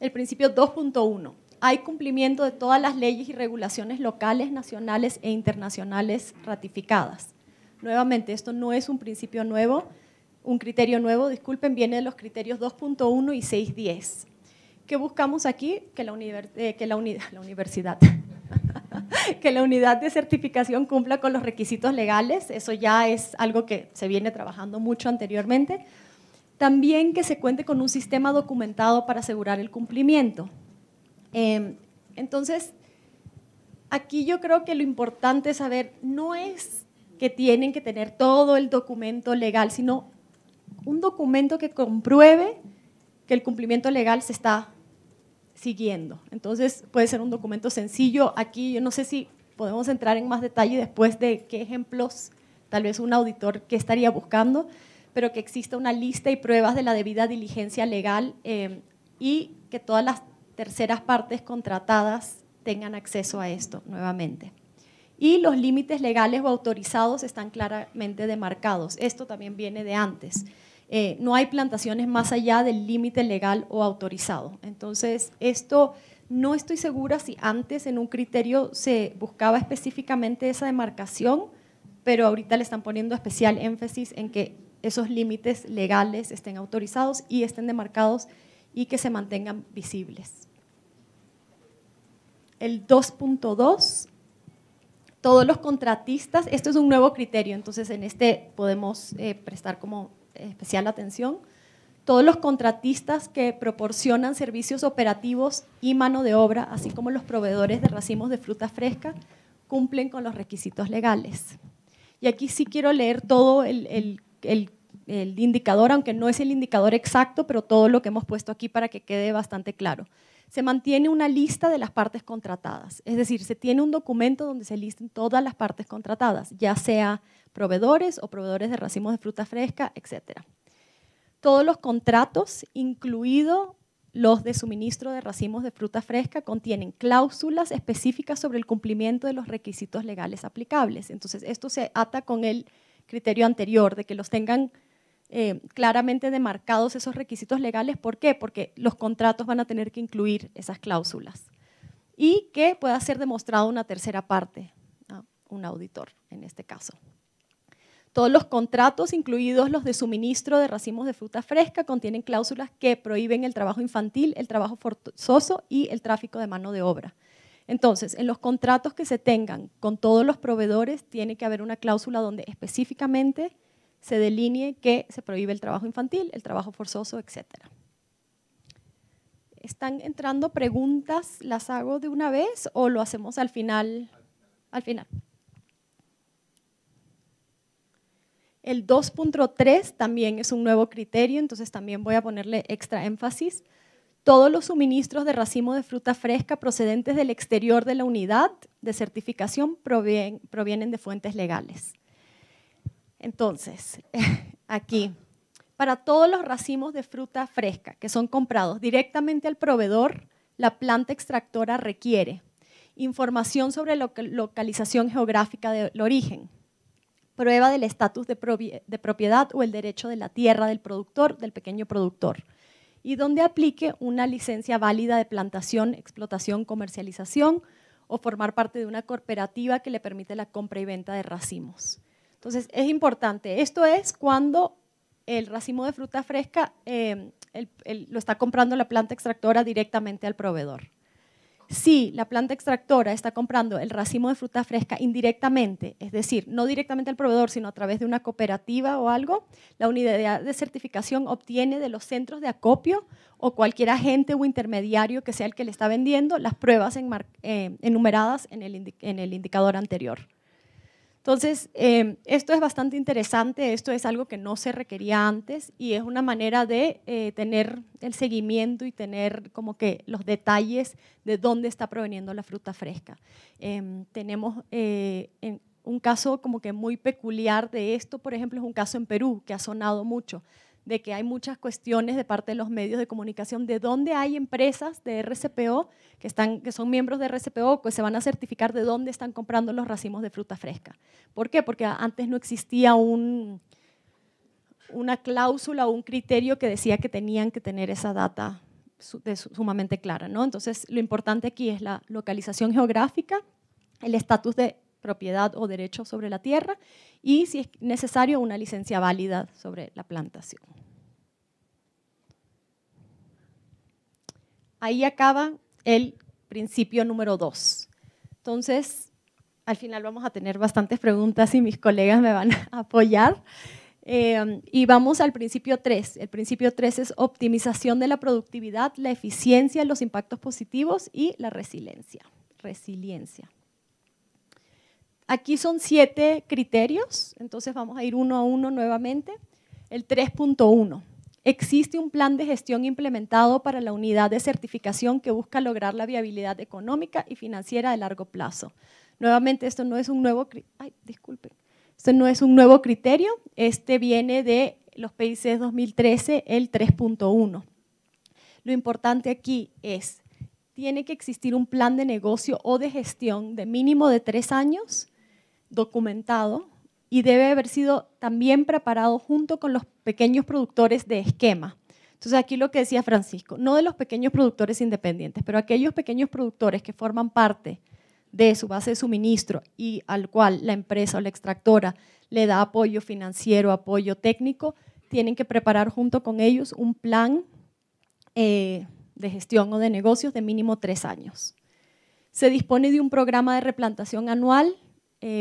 Speaker 3: El principio 2.1, hay cumplimiento de todas las leyes y regulaciones locales, nacionales e internacionales ratificadas. Nuevamente, esto no es un principio nuevo, un criterio nuevo, disculpen, viene de los criterios 2.1 y 6.10. ¿Qué buscamos aquí? Que la unidad de certificación cumpla con los requisitos legales, eso ya es algo que se viene trabajando mucho anteriormente. También que se cuente con un sistema documentado para asegurar el cumplimiento. Entonces, aquí yo creo que lo importante es saber, no es que tienen que tener todo el documento legal, sino un documento que compruebe que el cumplimiento legal se está siguiendo. Entonces, puede ser un documento sencillo. Aquí yo no sé si podemos entrar en más detalle después de qué ejemplos, tal vez un auditor que estaría buscando, pero que exista una lista y pruebas de la debida diligencia legal y que todas las terceras partes contratadas tengan acceso a esto nuevamente. Y los límites legales o autorizados están claramente demarcados. Esto también viene de antes. No hay plantaciones más allá del límite legal o autorizado. Entonces, esto no estoy segura si antes en un criterio se buscaba específicamente esa demarcación, pero ahorita le están poniendo especial énfasis en que esos límites legales estén autorizados y estén demarcados y que se mantengan visibles. El 2.2, todos los contratistas, esto es un nuevo criterio, entonces en este podemos prestar como especial atención. Todos los contratistas que proporcionan servicios operativos y mano de obra, así como los proveedores de racimos de fruta fresca, cumplen con los requisitos legales. Y aquí sí quiero leer todo el indicador, aunque no es el indicador exacto, pero todo lo que hemos puesto aquí para que quede bastante claro. Se mantiene una lista de las partes contratadas, es decir, se tiene un documento donde se listen todas las partes contratadas, ya sea proveedores o proveedores de racimos de fruta fresca, etc. Todos los contratos, incluidos los de suministro de racimos de fruta fresca, contienen cláusulas específicas sobre el cumplimiento de los requisitos legales aplicables. Entonces, esto se ata con el criterio anterior de que los tengan claramente demarcados esos requisitos legales. ¿Por qué? Porque los contratos van a tener que incluir esas cláusulas y que pueda ser demostrado una tercera parte, ¿no? Un auditor en este caso. Todos los contratos, incluidos los de suministro de racimos de fruta fresca, contienen cláusulas que prohíben el trabajo infantil, el trabajo forzoso y el tráfico de mano de obra. Entonces, en los contratos que se tengan con todos los proveedores, tiene que haber una cláusula donde específicamente se delinee que se prohíbe el trabajo infantil, el trabajo forzoso, etc. ¿Están entrando preguntas? ¿Las hago de una vez o lo hacemos al final? Al final. El 2.3 también es un nuevo criterio, entonces también voy a ponerle extra énfasis. Todos los suministros de racimo de fruta fresca procedentes del exterior de la unidad de certificación provienen de fuentes legales. Entonces, aquí, para todos los racimos de fruta fresca que son comprados directamente al proveedor, la planta extractora requiere información sobre la localización geográfica del origen, prueba del estatus de propiedad o el derecho de la tierra del productor, del pequeño productor, y donde aplique una licencia válida de plantación, explotación, comercialización o formar parte de una cooperativa que le permite la compra y venta de racimos. Entonces, es importante. Esto es cuando el racimo de fruta fresca lo está comprando la planta extractora directamente al proveedor. Si la planta extractora está comprando el racimo de fruta fresca indirectamente, es decir, no directamente al proveedor, sino a través de una cooperativa o algo, la unidad de certificación obtiene de los centros de acopio o cualquier agente o intermediario que sea el que le está vendiendo las pruebas enumeradas en el indicador anterior. Entonces, esto es bastante interesante, esto es algo que no se requería antes y es una manera de tener el seguimiento y tener como que los detalles de dónde está proveniendo la fruta fresca. Tenemos un caso como que muy peculiar de esto, por ejemplo, es un caso en Perú que ha sonado mucho, de que hay muchas cuestiones de parte de los medios de comunicación de dónde hay empresas de RCPO que son miembros de RCPO, que se van a certificar de dónde están comprando los racimos de fruta fresca. ¿Por qué? Porque antes no existía una cláusula o un criterio que decía que tenían que tener esa data sumamente clara, ¿no? Entonces, lo importante aquí es la localización geográfica, el estatus de propiedad o derecho sobre la tierra y, si es necesario, una licencia válida sobre la plantación. Ahí acaba el principio número 2. Entonces, al final vamos a tener bastantes preguntas y mis colegas me van a apoyar. Y vamos al principio 3. El principio 3 es optimización de la productividad, la eficiencia, los impactos positivos y la resiliencia. Aquí son 7 criterios, entonces vamos a ir uno a uno nuevamente. El 3.1. Existe un plan de gestión implementado para la unidad de certificación que busca lograr la viabilidad económica y financiera de largo plazo. Nuevamente, esto no es un nuevo criterio, este viene de los PICs 2013, el 3.1. Lo importante aquí es, tiene que existir un plan de negocio o de gestión de mínimo de 3 años, documentado, y debe haber sido también preparado junto con los pequeños productores de esquema. Entonces, aquí lo que decía Francisco, no de los pequeños productores independientes, pero aquellos pequeños productores que forman parte de su base de suministro y al cual la empresa o la extractora le da apoyo financiero, apoyo técnico, tienen que preparar junto con ellos un plan de gestión o de negocios de mínimo 3 años. Se dispone de un programa de replantación anual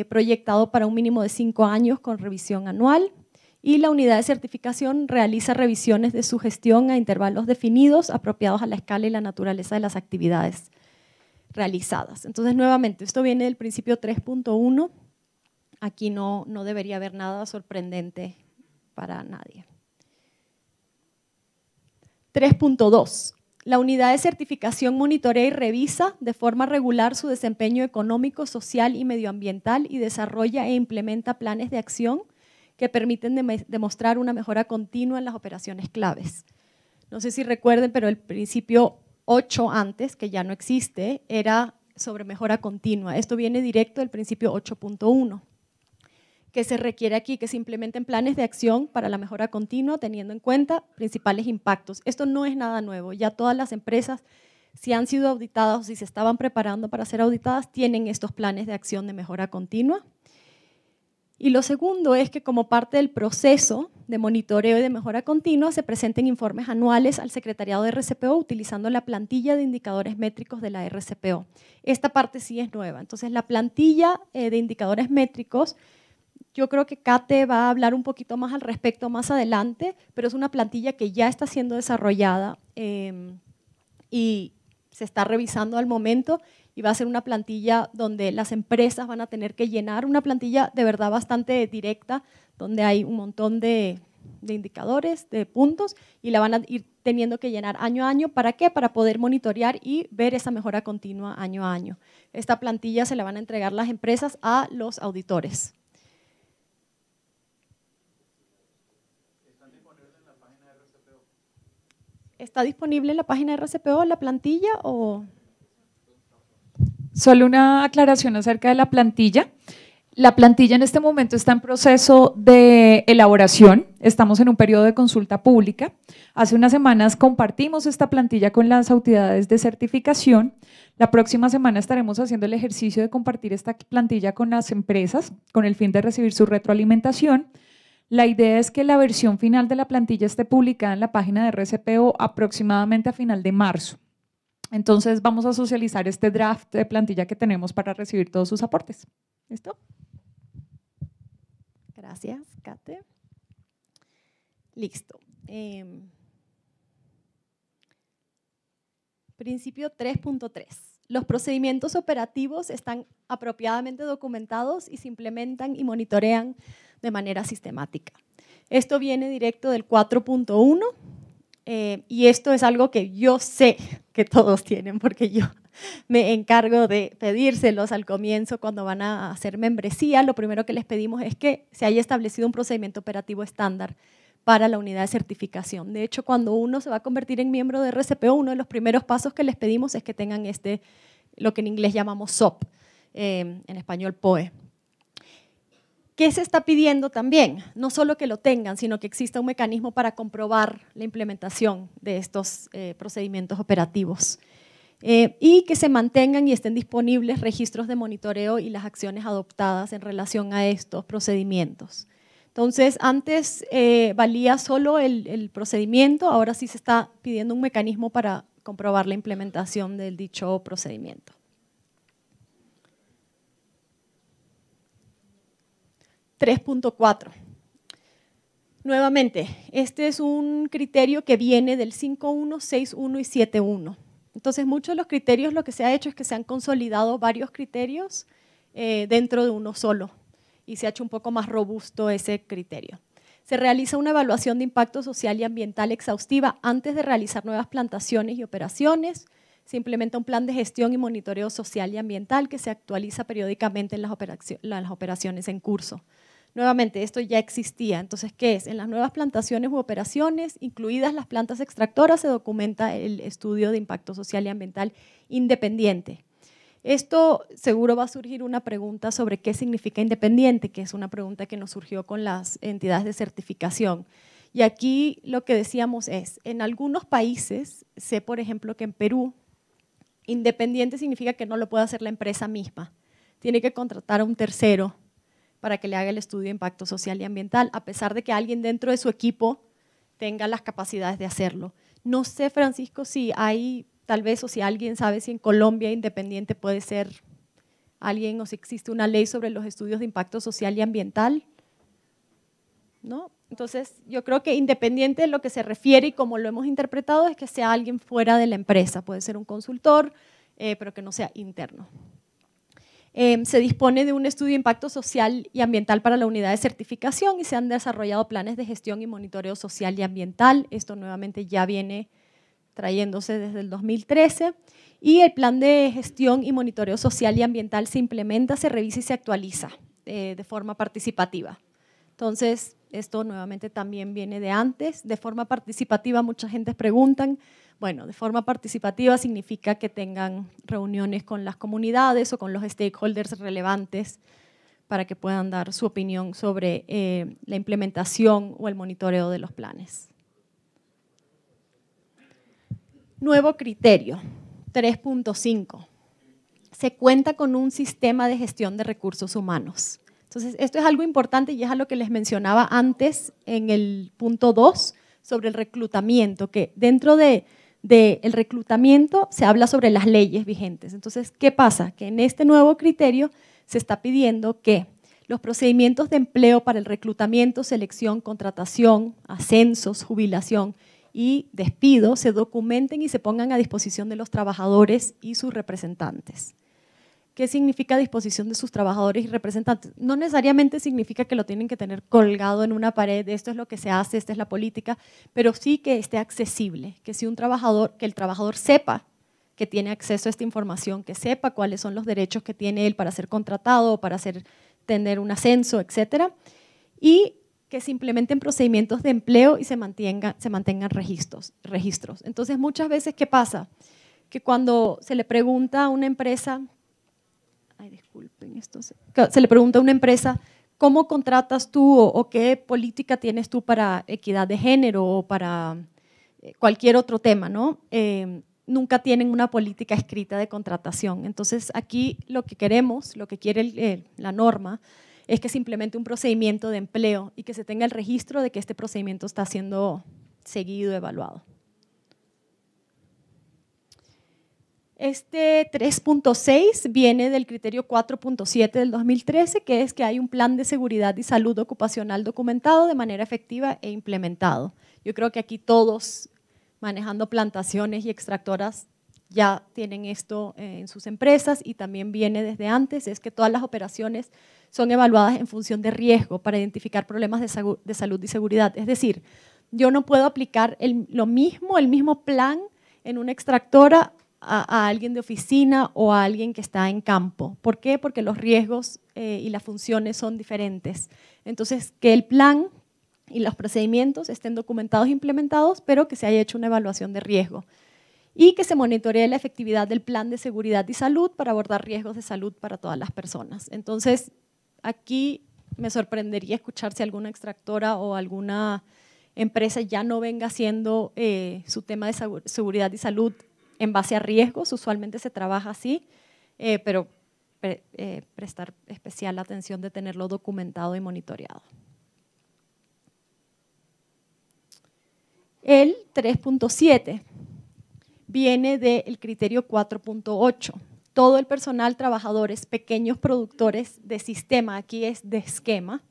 Speaker 3: proyectado para un mínimo de 5 años con revisión anual, y la unidad de certificación realiza revisiones de su gestión a intervalos definidos apropiados a la escala y la naturaleza de las actividades realizadas. Entonces, nuevamente, esto viene del principio 3.1. Aquí no debería haber nada sorprendente para nadie. 3.2. La unidad de certificación monitorea y revisa de forma regular su desempeño económico, social y medioambiental y desarrolla e implementa planes de acción que permiten demostrar una mejora continua en las operaciones claves. No sé si recuerden, pero el principio 8 antes, que ya no existe, era sobre mejora continua. Esto viene directo del principio 8.1. que se requiere aquí, que se implementen planes de acción para la mejora continua teniendo en cuenta principales impactos. Esto no es nada nuevo, ya todas las empresas, si han sido auditadas o si se estaban preparando para ser auditadas, tienen estos planes de acción de mejora continua. Y lo segundo es que como parte del proceso de monitoreo y de mejora continua se presenten informes anuales al secretariado de RCPO utilizando la plantilla de indicadores métricos de la RCPO. Esta parte sí es nueva, entonces la plantilla de indicadores métricos, yo creo que Kate va a hablar un poquito más al respecto más adelante, pero es una plantilla que ya está siendo desarrollada y se está revisando al momento, y va a ser una plantilla donde las empresas van a tener que llenar, una plantilla de verdad bastante directa, donde hay un montón de indicadores, de puntos, y la van a ir teniendo que llenar año a año. ¿Para qué? Para poder monitorear y ver esa mejora continua año a año. Esta plantilla se la van a entregar las empresas a los auditores. ¿Está disponible en la página de RCPO la plantilla o...?
Speaker 2: Solo una aclaración acerca de la plantilla. La plantilla en este momento está en proceso de elaboración, estamos en un periodo de consulta pública. Hace unas semanas compartimos esta plantilla con las autoridades de certificación. La próxima semana estaremos haciendo el ejercicio de compartir esta plantilla con las empresas con el fin de recibir su retroalimentación. La idea es que la versión final de la plantilla esté publicada en la página de RCPO aproximadamente a final de marzo. Entonces vamos a socializar este draft de plantilla que tenemos para recibir todos sus aportes. ¿Listo?
Speaker 3: Gracias, Kate. Listo. Principio 3.3. Los procedimientos operativos están apropiadamente documentados y se implementan y monitorean de manera sistemática. Esto viene directo del 4.1 y esto es algo que yo sé que todos tienen porque yo me encargo de pedírselos al comienzo cuando van a hacer membresía. Lo primero que les pedimos es que se haya establecido un procedimiento operativo estándar para la unidad de certificación. De hecho, cuando uno se va a convertir en miembro de RCPO, uno de los primeros pasos que les pedimos es que tengan lo que en inglés llamamos SOP, en español POE. ¿Qué se está pidiendo también? No solo que lo tengan, sino que exista un mecanismo para comprobar la implementación de estos procedimientos operativos. Y que se mantengan y estén disponibles registros de monitoreo y las acciones adoptadas en relación a estos procedimientos. Entonces, antes valía solo el procedimiento, ahora sí se está pidiendo un mecanismo para comprobar la implementación del dicho procedimiento. .4. Nuevamente, este es un criterio que viene del 5.1, 6.1 y 7.1. Entonces, muchos de los criterios lo que se ha hecho es que se han consolidado varios criterios dentro de uno solo y se ha hecho un poco más robusto ese criterio. Se realiza una evaluación de impacto social y ambiental exhaustiva antes de realizar nuevas plantaciones y operaciones. Se implementa un plan de gestión y monitoreo social y ambiental que se actualiza periódicamente en las operaciones en curso. Nuevamente, esto ya existía. Entonces, ¿qué es? En las nuevas plantaciones u operaciones, incluidas las plantas extractoras, se documenta el estudio de impacto social y ambiental independiente. Esto seguro va a surgir una pregunta sobre qué significa independiente, que es una pregunta que nos surgió con las entidades de certificación. Y aquí lo que decíamos es, en algunos países, sé por ejemplo que en Perú, independiente significa que no lo puede hacer la empresa misma. Tiene que contratar a un tercero para que le haga el estudio de impacto social y ambiental, a pesar de que alguien dentro de su equipo tenga las capacidades de hacerlo. No sé, Francisco, si hay, tal vez, o si alguien sabe si en Colombia independiente puede ser alguien, o si existe una ley sobre los estudios de impacto social y ambiental, ¿no? Entonces, yo creo que independiente de lo que se refiere y como lo hemos interpretado es que sea alguien fuera de la empresa, puede ser un consultor, pero que no sea interno. Se dispone de un estudio de impacto social y ambiental para la unidad de certificación y se han desarrollado planes de gestión y monitoreo social y ambiental. Esto nuevamente ya viene trayéndose desde el 2013. Y el plan de gestión y monitoreo social y ambiental se implementa, se revisa y se actualiza de forma participativa. Entonces, esto nuevamente también viene de antes. De forma participativa, mucha gente preguntan. Bueno, de forma participativa significa que tengan reuniones con las comunidades o con los stakeholders relevantes para que puedan dar su opinión sobre la implementación o el monitoreo de los planes. Nuevo criterio, 3.5. Se cuenta con un sistema de gestión de recursos humanos. Entonces, esto es algo importante y es a lo que les mencionaba antes en el punto 2 sobre el reclutamiento, que dentro del reclutamiento se habla sobre las leyes vigentes. Entonces, ¿qué pasa? Que en este nuevo criterio se está pidiendo que los procedimientos de empleo para el reclutamiento, selección, contratación, ascensos, jubilación y despido se documenten y se pongan a disposición de los trabajadores y sus representantes. ¿Qué significa disposición de sus trabajadores y representantes? No necesariamente significa que lo tienen que tener colgado en una pared, esto es lo que se hace, esta es la política, pero sí que esté accesible, que si que el trabajador sepa que tiene acceso a esta información, que sepa cuáles son los derechos que tiene él para ser contratado, para tener un ascenso, etcétera. Y que se implementen procedimientos de empleo y se mantengan registros. Entonces, muchas veces, ¿qué pasa? Que cuando se le pregunta a una empresa, se le pregunta a una empresa, ¿cómo contratas tú o qué política tienes tú para equidad de género o para cualquier otro tema, ¿no? Nunca tienen una política escrita de contratación. Entonces, aquí lo que queremos, lo que quiere la norma, es que se implemente un procedimiento de empleo y que se tenga el registro de que este procedimiento está siendo seguido, evaluado. Este 3.6 viene del criterio 4.7 del 2013, que es que hay un plan de seguridad y salud ocupacional documentado de manera efectiva e implementado. Yo creo que aquí todos manejando plantaciones y extractoras ya tienen esto en sus empresas, y también viene desde antes, es que todas las operaciones son evaluadas en función de riesgo para identificar problemas de salud y seguridad. Es decir, yo no puedo aplicar el mismo plan en una extractora a alguien de oficina o a alguien que está en campo. ¿Por qué? Porque los riesgos y las funciones son diferentes. Entonces, que el plan y los procedimientos estén documentados e implementados, pero que se haya hecho una evaluación de riesgo. Y que se monitoree la efectividad del plan de seguridad y salud para abordar riesgos de salud para todas las personas. Entonces, aquí me sorprendería escuchar si alguna extractora o alguna empresa ya no venga haciendo su tema de seguridad y salud en base a riesgos. Usualmente se trabaja así, pero prestar especial atención de tenerlo documentado y monitoreado. El 3.7 viene del criterio 4.8. Todo el personal, trabajadores, pequeños productores de sistema, aquí es de esquema,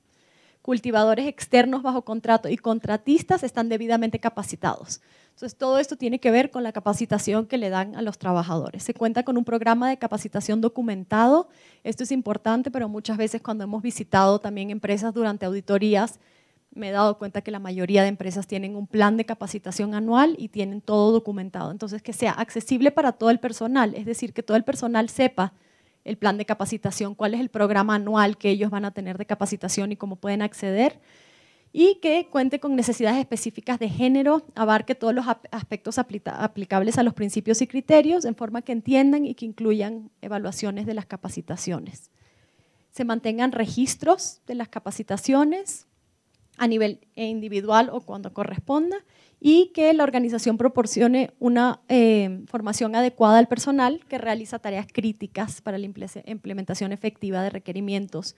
Speaker 3: cultivadores externos bajo contrato y contratistas están debidamente capacitados. Entonces, todo esto tiene que ver con la capacitación que le dan a los trabajadores. Se cuenta con un programa de capacitación documentado. Esto es importante, pero muchas veces cuando hemos visitado también empresas durante auditorías, me he dado cuenta que la mayoría de empresas tienen un plan de capacitación anual y tienen todo documentado. Entonces, que sea accesible para todo el personal, es decir, que todo el personal sepa el plan de capacitación, cuál es el programa anual que ellos van a tener de capacitación y cómo pueden acceder, y que cuente con necesidades específicas de género, abarque todos los aspectos aplicables a los principios y criterios, en forma que entiendan y que incluyan evaluaciones de las capacitaciones. Se mantengan registros de las capacitaciones a nivel individual o cuando corresponda, y que la organización proporcione una formación adecuada al personal que realiza tareas críticas para la implementación efectiva de requerimientos.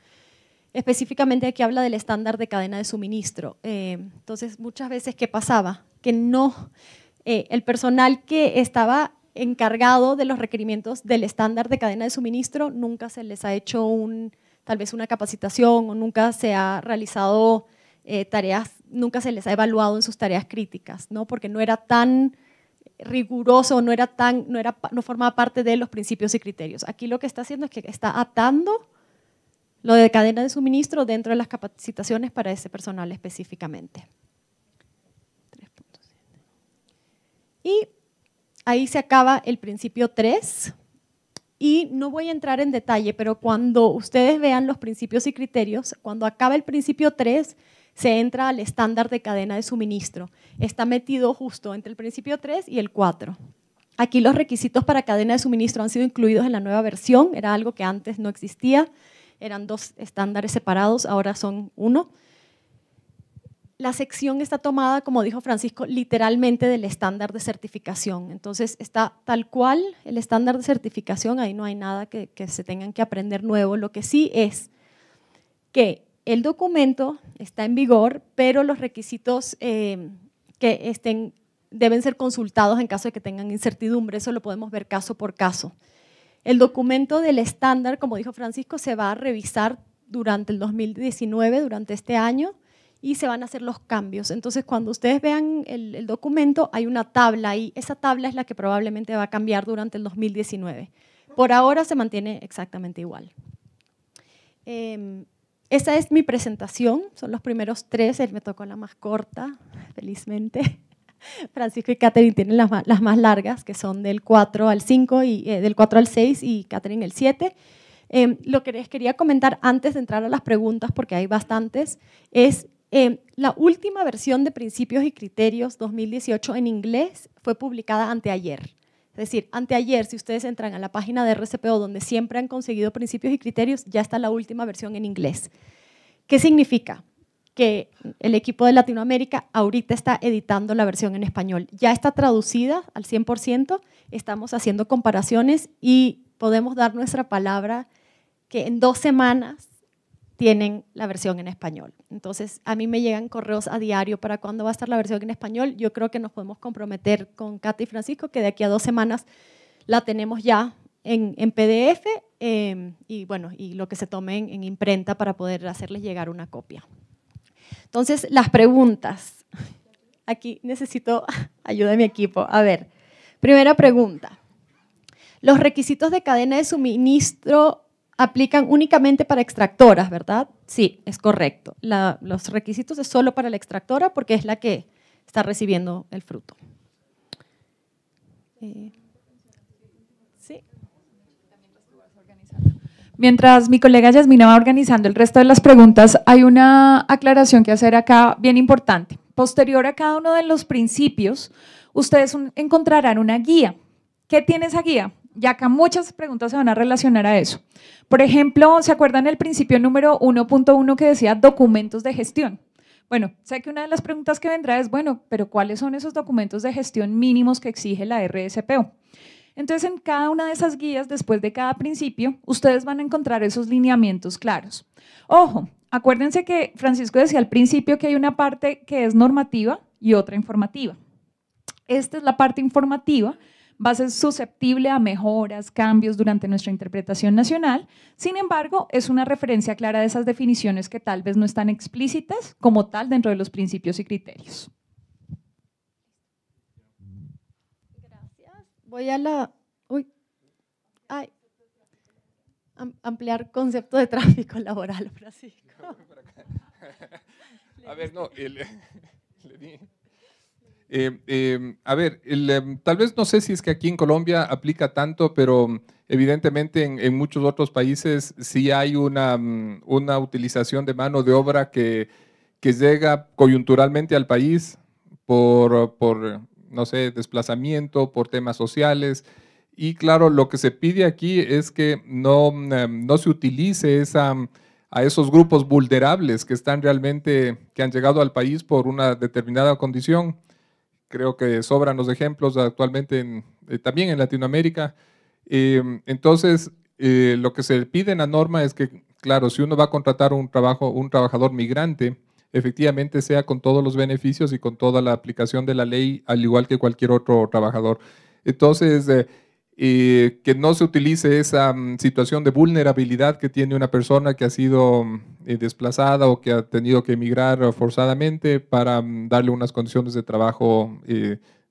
Speaker 3: Específicamente aquí habla del estándar de cadena de suministro. Entonces, muchas veces, ¿qué pasaba? Que el personal que estaba encargado de los requerimientos del estándar de cadena de suministro nunca se les ha hecho tal vez una capacitación, o nunca se ha realizado tareas, nunca se les ha evaluado en sus tareas críticas, ¿no? Porque no era tan riguroso, no formaba parte de los principios y criterios. Aquí lo que está haciendo es que está atando lo de cadena de suministro dentro de las capacitaciones para ese personal específicamente. 3.7. Y ahí se acaba el principio 3. Y no voy a entrar en detalle, pero cuando ustedes vean los principios y criterios, cuando acaba el principio 3, se entra al estándar de cadena de suministro. Está metido justo entre el principio 3 y el 4. Aquí los requisitos para cadena de suministro han sido incluidos en la nueva versión, era algo que antes no existía, eran 2 estándares separados, ahora son 1. La sección está tomada, como dijo Francisco, literalmente del estándar de certificación. Entonces, está tal cual el estándar de certificación, ahí no hay nada que se tengan que aprender nuevo. Lo que sí es que el documento está en vigor, pero los requisitos deben ser consultados en caso de que tengan incertidumbre. Eso lo podemos ver caso por caso. El documento del estándar, como dijo Francisco, se va a revisar durante el 2019, durante este año, y se van a hacer los cambios. Entonces, cuando ustedes vean el documento, hay una tabla y esa tabla es la que probablemente va a cambiar durante el 2019. Por ahora se mantiene exactamente igual. Esa es mi presentación, son los primeros 3, me tocó la más corta, felizmente. Francisco y Catherine tienen las más largas, que son del 4 al 5, y del 4 al 6 y Catherine el 7. Lo que les quería comentar antes de entrar a las preguntas, porque hay bastantes, es La última versión de Principios y Criterios 2018 en inglés fue publicada anteayer. Es decir, anteayer, si ustedes entran a la página de RCPO, donde siempre han conseguido principios y criterios, ya está la última versión en inglés. ¿Qué significa? Que el equipo de Latinoamérica ahorita está editando la versión en español. Ya está traducida al 100%, estamos haciendo comparaciones y podemos dar nuestra palabra que en 2 semanas tienen la versión en español. Entonces, a mí me llegan correos a diario para cuándo va a estar la versión en español. Yo creo que nos podemos comprometer con Cata y Francisco que de aquí a 2 semanas la tenemos ya en PDF y, bueno, y lo que se tome en imprenta para poder hacerles llegar una copia. Entonces, las preguntas. Aquí necesito ayuda de mi equipo. A ver, primera pregunta. Los requisitos de cadena de suministro aplican únicamente para extractoras, ¿verdad? Sí, es correcto. Los requisitos es solo para la extractora porque es la que está recibiendo el fruto. Sí.
Speaker 2: Mientras mi colega Yasmina va organizando el resto de las preguntas, hay una aclaración que hacer acá bien importante. Posterior a cada uno de los principios, ustedes encontrarán una guía. ¿Qué tiene esa guía? Y acá muchas preguntas se van a relacionar a eso. Por ejemplo, ¿se acuerdan el principio número 1.1 que decía documentos de gestión? Bueno, sé que una de las preguntas que vendrá es, bueno, pero ¿cuáles son esos documentos de gestión mínimos que exige la RSPO? Entonces, en cada una de esas guías, después de cada principio, ustedes van a encontrar esos lineamientos claros. Ojo, acuérdense que Francisco decía al principio que hay una parte que es normativa y otra informativa. Esta es la parte informativa, va a ser susceptible a mejoras, cambios durante nuestra interpretación nacional. Sin embargo, es una referencia clara de esas definiciones que tal vez no están explícitas como tal dentro de los principios y criterios.
Speaker 3: Gracias. Voy a la... ampliar concepto de tráfico laboral, Francisco.
Speaker 1: A ver, no, a ver, tal vez no sé si es que aquí en Colombia aplica tanto, pero evidentemente en muchos otros países sí hay una utilización de mano de obra que llega coyunturalmente al país por, no sé, desplazamiento, por temas sociales. Y claro, lo que se pide aquí es que no se utilice a esos grupos vulnerables que están realmente, que han llegado al país por una determinada condición. Creo que sobran los ejemplos actualmente también en Latinoamérica. Entonces, lo que se pide en la norma es que, claro, si uno va a contratar un trabajador migrante, efectivamente sea con todos los beneficios y con toda la aplicación de la ley, al igual que cualquier otro trabajador. Entonces, que no se utilice esa situación de vulnerabilidad que tiene una persona que ha sido desplazada o que ha tenido que emigrar forzadamente para darle unas condiciones de trabajo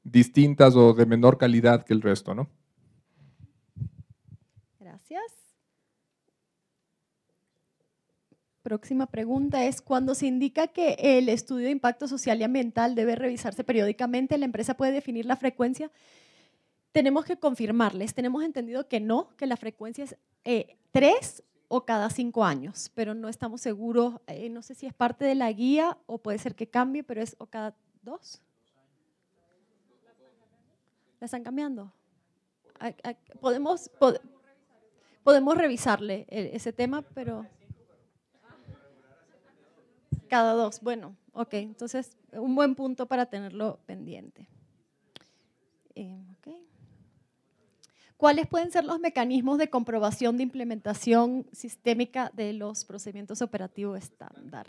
Speaker 1: distintas o de menor calidad que el resto, ¿no?
Speaker 3: Gracias. Próxima pregunta es, cuando se indica que el estudio de impacto social y ambiental debe revisarse periódicamente, ¿la empresa puede definir la frecuencia? Tenemos que confirmarles, tenemos entendido que no, que la frecuencia es 3 o cada 5 años, pero no estamos seguros, no sé si es parte de la guía o puede ser que cambie, pero es o cada 2. ¿La están cambiando? Podemos revisarle ese tema, pero cada 2, bueno, ok, entonces un buen punto para tenerlo pendiente. Okay. ¿Cuáles pueden ser los mecanismos de comprobación de implementación sistémica de los procedimientos operativos estándar?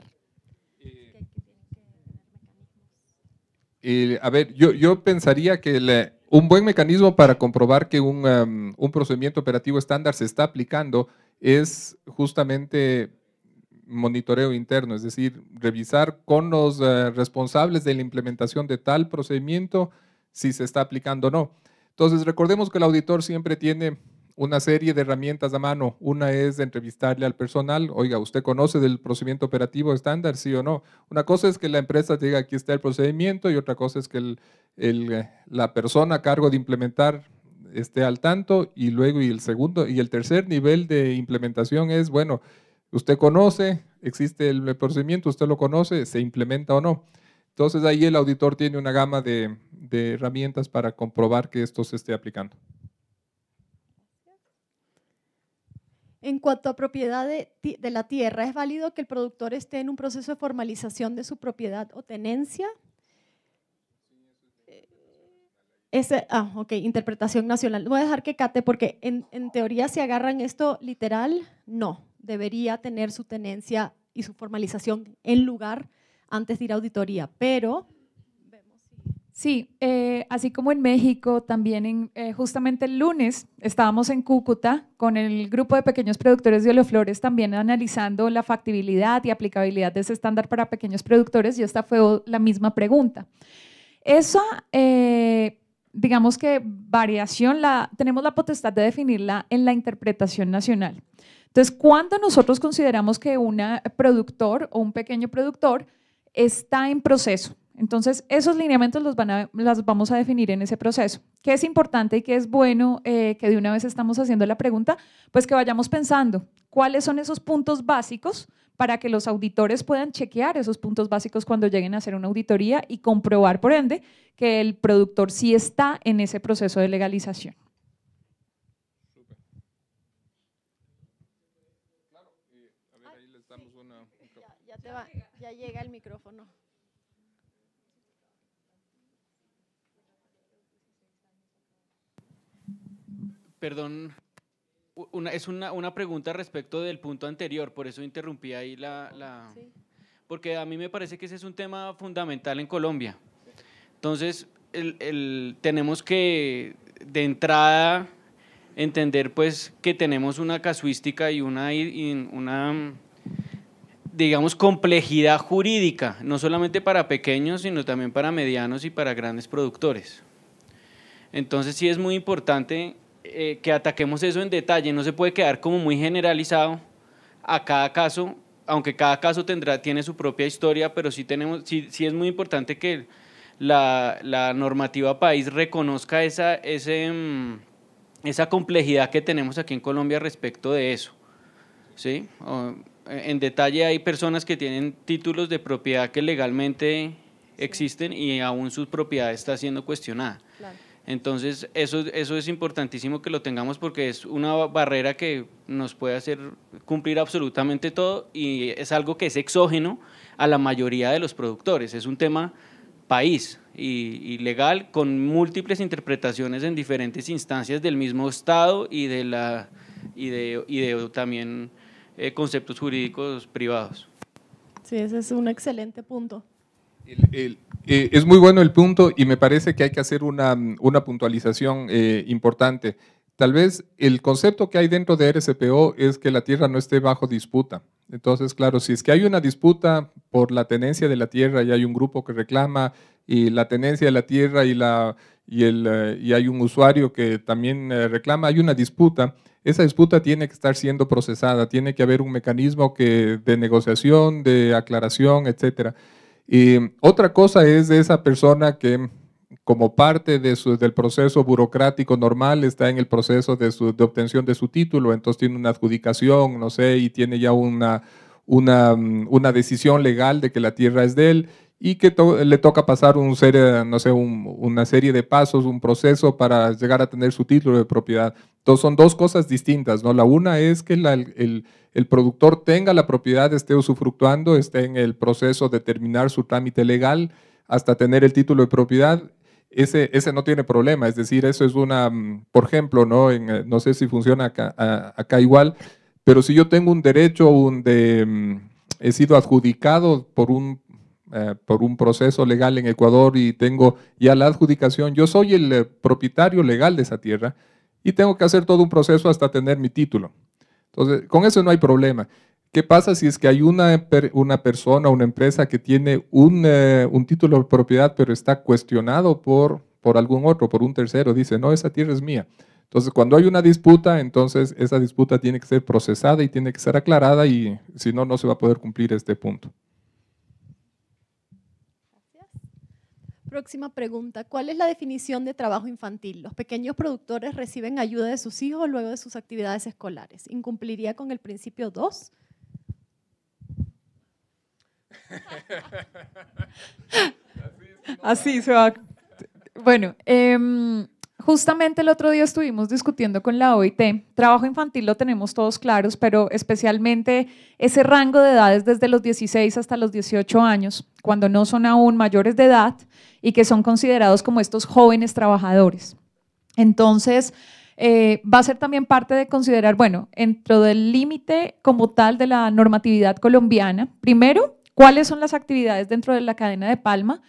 Speaker 1: A ver, yo pensaría que un buen mecanismo para comprobar que un procedimiento operativo estándar se está aplicando es justamente monitoreo interno, es decir, revisar con los responsables de la implementación de tal procedimiento si se está aplicando o no. Entonces, recordemos que el auditor siempre tiene una serie de herramientas a mano. Una es entrevistarle al personal, oiga, ¿usted conoce del procedimiento operativo estándar, sí o no? Una cosa es que la empresa diga, aquí está el procedimiento, y otra cosa es que la persona a cargo de implementar esté al tanto, y luego el segundo y el tercer nivel de implementación es, bueno, Usted conoce, existe el procedimiento, usted lo conoce, se implementa o no. Entonces ahí el auditor tiene una gama de herramientas para comprobar que esto se esté aplicando.
Speaker 3: En cuanto a propiedad de la tierra, ¿es válido que el productor esté en un proceso de formalización de su propiedad o tenencia? Ok, interpretación nacional. Voy a dejar que Cate, porque en teoría si agarran esto literal, no. Debería tener su tenencia y su formalización en lugar antes de ir a auditoría, pero…
Speaker 2: Sí, así como en México, también justamente el lunes estábamos en Cúcuta con el grupo de pequeños productores de oleflores también analizando la factibilidad y aplicabilidad de ese estándar para pequeños productores y esta fue la misma pregunta. Esa, digamos que variación, tenemos la potestad de definirla en la interpretación nacional. Entonces, cuando nosotros consideramos que un productor o un pequeño productor está en proceso, entonces esos lineamientos los vamos a definir en ese proceso. ¿Qué es importante y qué es bueno que de una vez estamos haciendo la pregunta? Pues que vayamos pensando cuáles son esos puntos básicos para que los auditores puedan chequear esos puntos básicos cuando lleguen a hacer una auditoría y comprobar, por ende, que el productor sí está en ese proceso de legalización.
Speaker 3: Ya llega el micrófono.
Speaker 8: Perdón, es una pregunta respecto del punto anterior, por eso interrumpí ahí
Speaker 3: Sí.
Speaker 8: Porque a mí me parece que ese es un tema fundamental en Colombia. Entonces, tenemos que, de entrada, entender pues que tenemos una casuística y una digamos, complejidad jurídica, no solamente para pequeños, sino también para medianos y para grandes productores. Entonces, sí es muy importante que ataquemos eso en detalle, no se puede quedar como muy generalizado a cada caso, aunque cada caso tiene su propia historia, pero sí es muy importante que la normativa país reconozca esa complejidad que tenemos aquí en Colombia respecto de eso, ¿sí? En detalle hay personas que tienen títulos de propiedad que legalmente existen y aún su propiedad está siendo cuestionada.
Speaker 3: Claro.
Speaker 8: Entonces, eso es importantísimo que lo tengamos porque es una barrera que nos puede hacer cumplir absolutamente todo y es algo que es exógeno a la mayoría de los productores. Es un tema país y legal con múltiples interpretaciones en diferentes instancias del mismo Estado y de también conceptos jurídicos privados.
Speaker 3: Sí, ese es un excelente punto.
Speaker 1: Es muy bueno el punto y me parece que hay que hacer una puntualización importante. Tal vez el concepto que hay dentro de RSPO es que la tierra no esté bajo disputa. Entonces, claro, si es que hay una disputa por la tenencia de la tierra y hay un grupo que reclama y la tenencia de la tierra y hay un usuario que también reclama, hay una disputa, esa disputa tiene que estar siendo procesada, tiene que haber un mecanismo de negociación, de aclaración, etcétera. Y otra cosa es de esa persona que como parte del proceso burocrático normal está en el proceso de obtención de su título, entonces tiene una adjudicación, no sé, y tiene ya una decisión legal de que la tierra es de él y que le toca pasar una serie de pasos, un proceso para llegar a tener su título de propiedad. Entonces son dos cosas distintas, ¿no? La una es que el productor tenga la propiedad, esté usufructuando, esté en el proceso de terminar su trámite legal hasta tener el título de propiedad. Ese no tiene problema, es decir, eso es por ejemplo, ¿no? No sé si funciona acá igual, pero si yo tengo un derecho he sido adjudicado por un proceso legal en Ecuador y tengo ya la adjudicación, yo soy el propietario legal de esa tierra y tengo que hacer todo un proceso hasta tener mi título. Entonces, con eso no hay problema. ¿Qué pasa si es que hay una persona, una empresa que tiene un título de propiedad pero está cuestionado por algún otro, por un tercero? Dice, no, esa tierra es mía. Entonces, cuando hay una disputa, entonces esa disputa tiene que ser procesada y tiene que ser aclarada y si no, no se va a poder cumplir este punto.
Speaker 3: Próxima pregunta, ¿cuál es la definición de trabajo infantil? ¿Los pequeños productores reciben ayuda de sus hijos luego de sus actividades escolares? ¿Incumpliría con el principio 2?
Speaker 2: Así se va. Bueno, justamente el otro día estuvimos discutiendo con la OIT. Trabajo infantil lo tenemos todos claros, pero especialmente ese rango de edades desde los 16 hasta los 18 años, cuando no son aún mayores de edad y que son considerados como estos jóvenes trabajadores. Entonces, va a ser también parte de considerar, bueno, dentro del límite como tal de la normatividad colombiana, primero, cuáles son las actividades dentro de la cadena de palma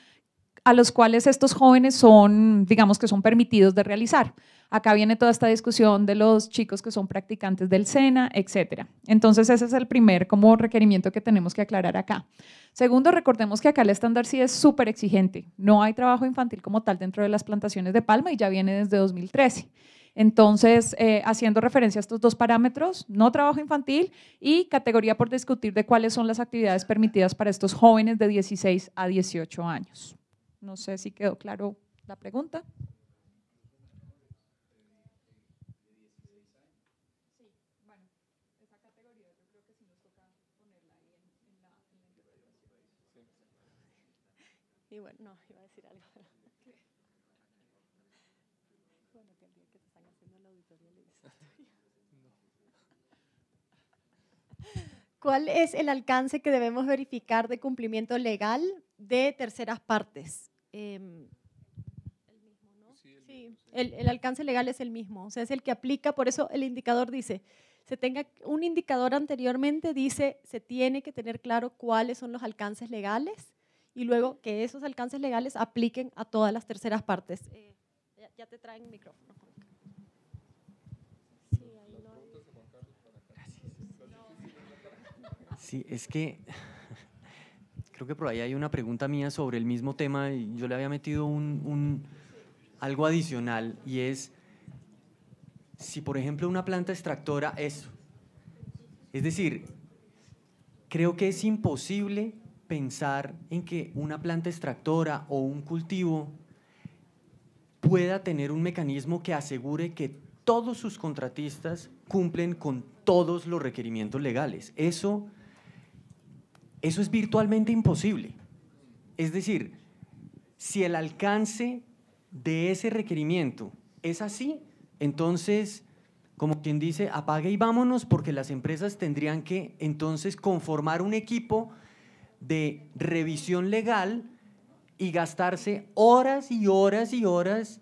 Speaker 2: a los cuales estos jóvenes son, digamos que son permitidos de realizar. Acá viene toda esta discusión de los chicos que son practicantes del SENA, etcétera. Entonces ese es el primer como requerimiento que tenemos que aclarar acá. Segundo, recordemos que acá el estándar sí es súper exigente. No hay trabajo infantil como tal dentro de las plantaciones de palma y ya viene desde 2013. Entonces, haciendo referencia a estos dos parámetros, no trabajo infantil y categoría por discutir de cuáles son las actividades permitidas para estos jóvenes de 16 a 18 años. No sé si quedó claro la pregunta. Sí, bueno, esa categoría yo creo que sí nos toca ponerla ahí en la interpretación.
Speaker 3: Y bueno, no, iba a decir algo. Bueno, que el día que te están haciendo la auditoría le dices. ¿Cuál es el alcance que debemos verificar de cumplimiento legal de terceras partes? El mismo, ¿no? Sí, el alcance legal es el mismo, o sea, es el que aplica, por eso el indicador dice, un indicador anteriormente dice, se tiene que tener claro cuáles son los alcances legales y luego que esos alcances legales apliquen a todas las terceras partes. Ya te traen micrófono.
Speaker 4: Sí, es que creo que por ahí hay una pregunta mía sobre el mismo tema y yo le había metido algo adicional y es si por ejemplo una planta extractora es decir, creo que es imposible pensar en que una planta extractora o un cultivo pueda tener un mecanismo que asegure que todos sus contratistas cumplen con todos los requerimientos legales. Eso es virtualmente imposible. Es decir, si el alcance de ese requerimiento es así, entonces, como quien dice, apague y vámonos, porque las empresas tendrían que entonces conformar un equipo de revisión legal y gastarse horas y horas y horas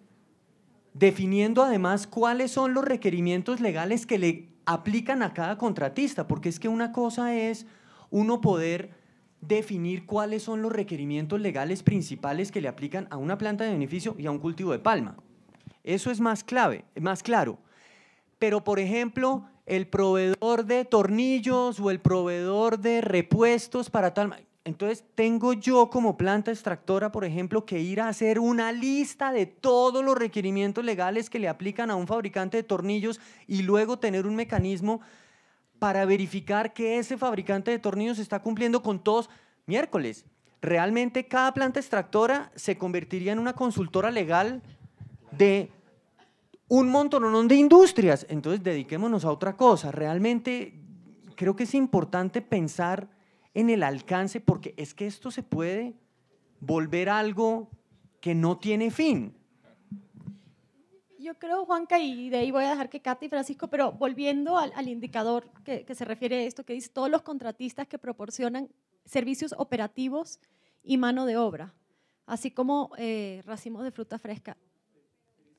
Speaker 4: definiendo además cuáles son los requerimientos legales que le aplican a cada contratista, porque es que una cosa es uno poder definir cuáles son los requerimientos legales principales que le aplican a una planta de beneficio y a un cultivo de palma. Eso es más clave, más claro. Pero, por ejemplo, el proveedor de tornillos o el proveedor de repuestos para tal… Entonces, tengo yo como planta extractora, por ejemplo, que ir a hacer una lista de todos los requerimientos legales que le aplican a un fabricante de tornillos y luego tener un mecanismo para verificar que ese fabricante de tornillos está cumpliendo con todos. Miércoles, realmente cada planta extractora se convertiría en una consultora legal de un montón de industrias. Entonces, dediquémonos a otra cosa. Realmente creo que es importante pensar en el alcance, porque es que esto se puede volver algo que no tiene fin.
Speaker 3: Yo creo, Juanca, y de ahí voy a dejar que Cata y Francisco, pero volviendo al indicador que se refiere a esto, que dice todos los contratistas que proporcionan servicios operativos y mano de obra, así como racimos de fruta fresca.
Speaker 4: El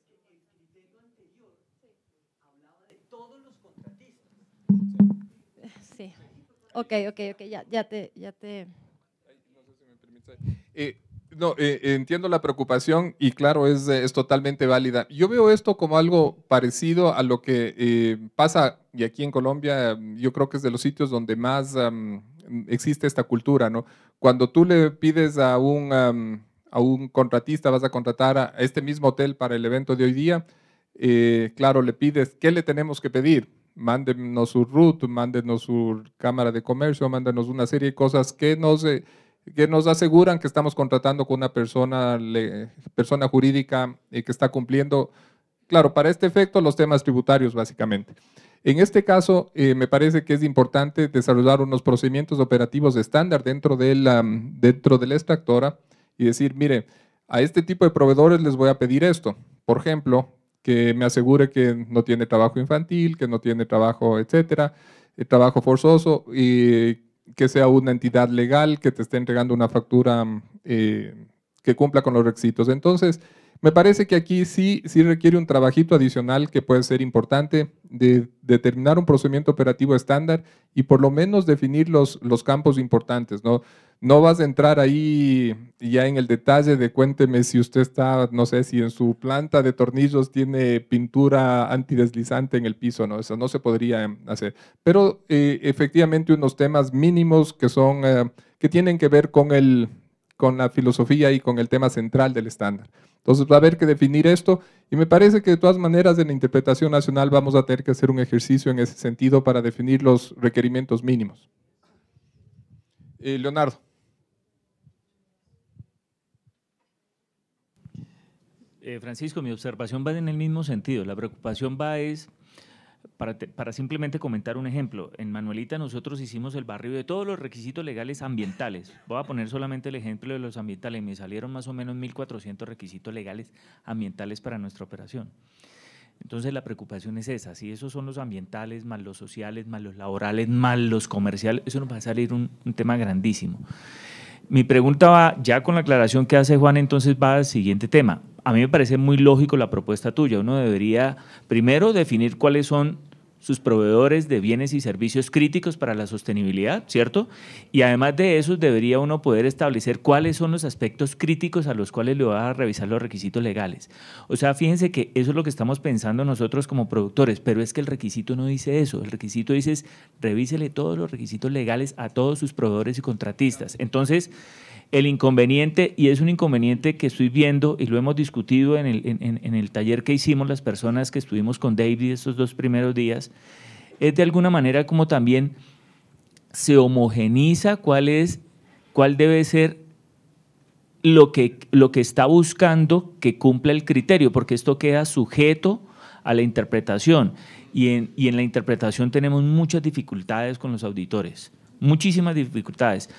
Speaker 4: criterio anterior hablaba de todos los contratistas.
Speaker 3: Sí, ok, ya te…
Speaker 1: No sé si me permite. No, entiendo la preocupación y claro, es totalmente válida. Yo veo esto como algo parecido a lo que pasa, y aquí en Colombia yo creo que es de los sitios donde más existe esta cultura, ¿no? Cuando tú le pides a un contratista, vas a contratar a este mismo hotel para el evento de hoy día, claro, le pides, ¿qué le tenemos que pedir? Mándenos su RUT, mándenos su cámara de comercio, mándenos una serie de cosas que nos aseguran que estamos contratando con una persona jurídica que está cumpliendo, claro, para este efecto los temas tributarios básicamente. En este caso, me parece que es importante desarrollar unos procedimientos operativos estándar dentro de la extractora y decir, mire, a este tipo de proveedores les voy a pedir esto. Por ejemplo, que me asegure que no tiene trabajo infantil, que no tiene trabajo, etcétera, trabajo forzoso, y que sea una entidad legal, que te esté entregando una factura que cumpla con los requisitos. Entonces, me parece que aquí sí requiere un trabajito adicional que puede ser importante de determinar un procedimiento operativo estándar y por lo menos definir los campos importantes, ¿no? No vas a entrar ahí ya en el detalle de cuénteme si usted está, no sé, si en su planta de tornillos tiene pintura antideslizante en el piso, ¿no? Eso no se podría hacer. Pero efectivamente unos temas mínimos que son, que tienen que ver con la filosofía y con el tema central del estándar. Entonces va a haber que definir esto y me parece que de todas maneras en la interpretación nacional vamos a tener que hacer un ejercicio en ese sentido para definir los requerimientos mínimos. Leonardo.
Speaker 9: Francisco, mi observación va en el mismo sentido. La preocupación va es, para simplemente comentar un ejemplo, en Manuelita nosotros hicimos el barrido de todos los requisitos legales ambientales. Voy a poner solamente el ejemplo de los ambientales. Me salieron más o menos 1.400 requisitos legales ambientales para nuestra operación. Entonces la preocupación es esa, si esos son los ambientales, más los sociales, más los laborales, más los comerciales, eso nos va a salir un tema grandísimo. Mi pregunta va, ya con la aclaración que hace Juan, entonces va al siguiente tema. A mí me parece muy lógico la propuesta tuya. Uno debería primero definir cuáles son sus proveedores de bienes y servicios críticos para la sostenibilidad, ¿cierto? Y además de eso, debería uno poder establecer cuáles son los aspectos críticos a los cuales le va a revisar los requisitos legales. O sea, fíjense que eso es lo que estamos pensando nosotros como productores, pero es que el requisito no dice eso. El requisito dice es, revísele todos los requisitos legales a todos sus proveedores y contratistas. Entonces, el inconveniente, y es un inconveniente que estoy viendo y lo hemos discutido en el taller que hicimos las personas que estuvimos con David estos 2 primeros días, es de alguna manera como también se homogeniza cuál debe ser lo que está buscando que cumpla el criterio, porque esto queda sujeto a la interpretación y en la interpretación tenemos muchas dificultades con los auditores, muchísimas dificultades.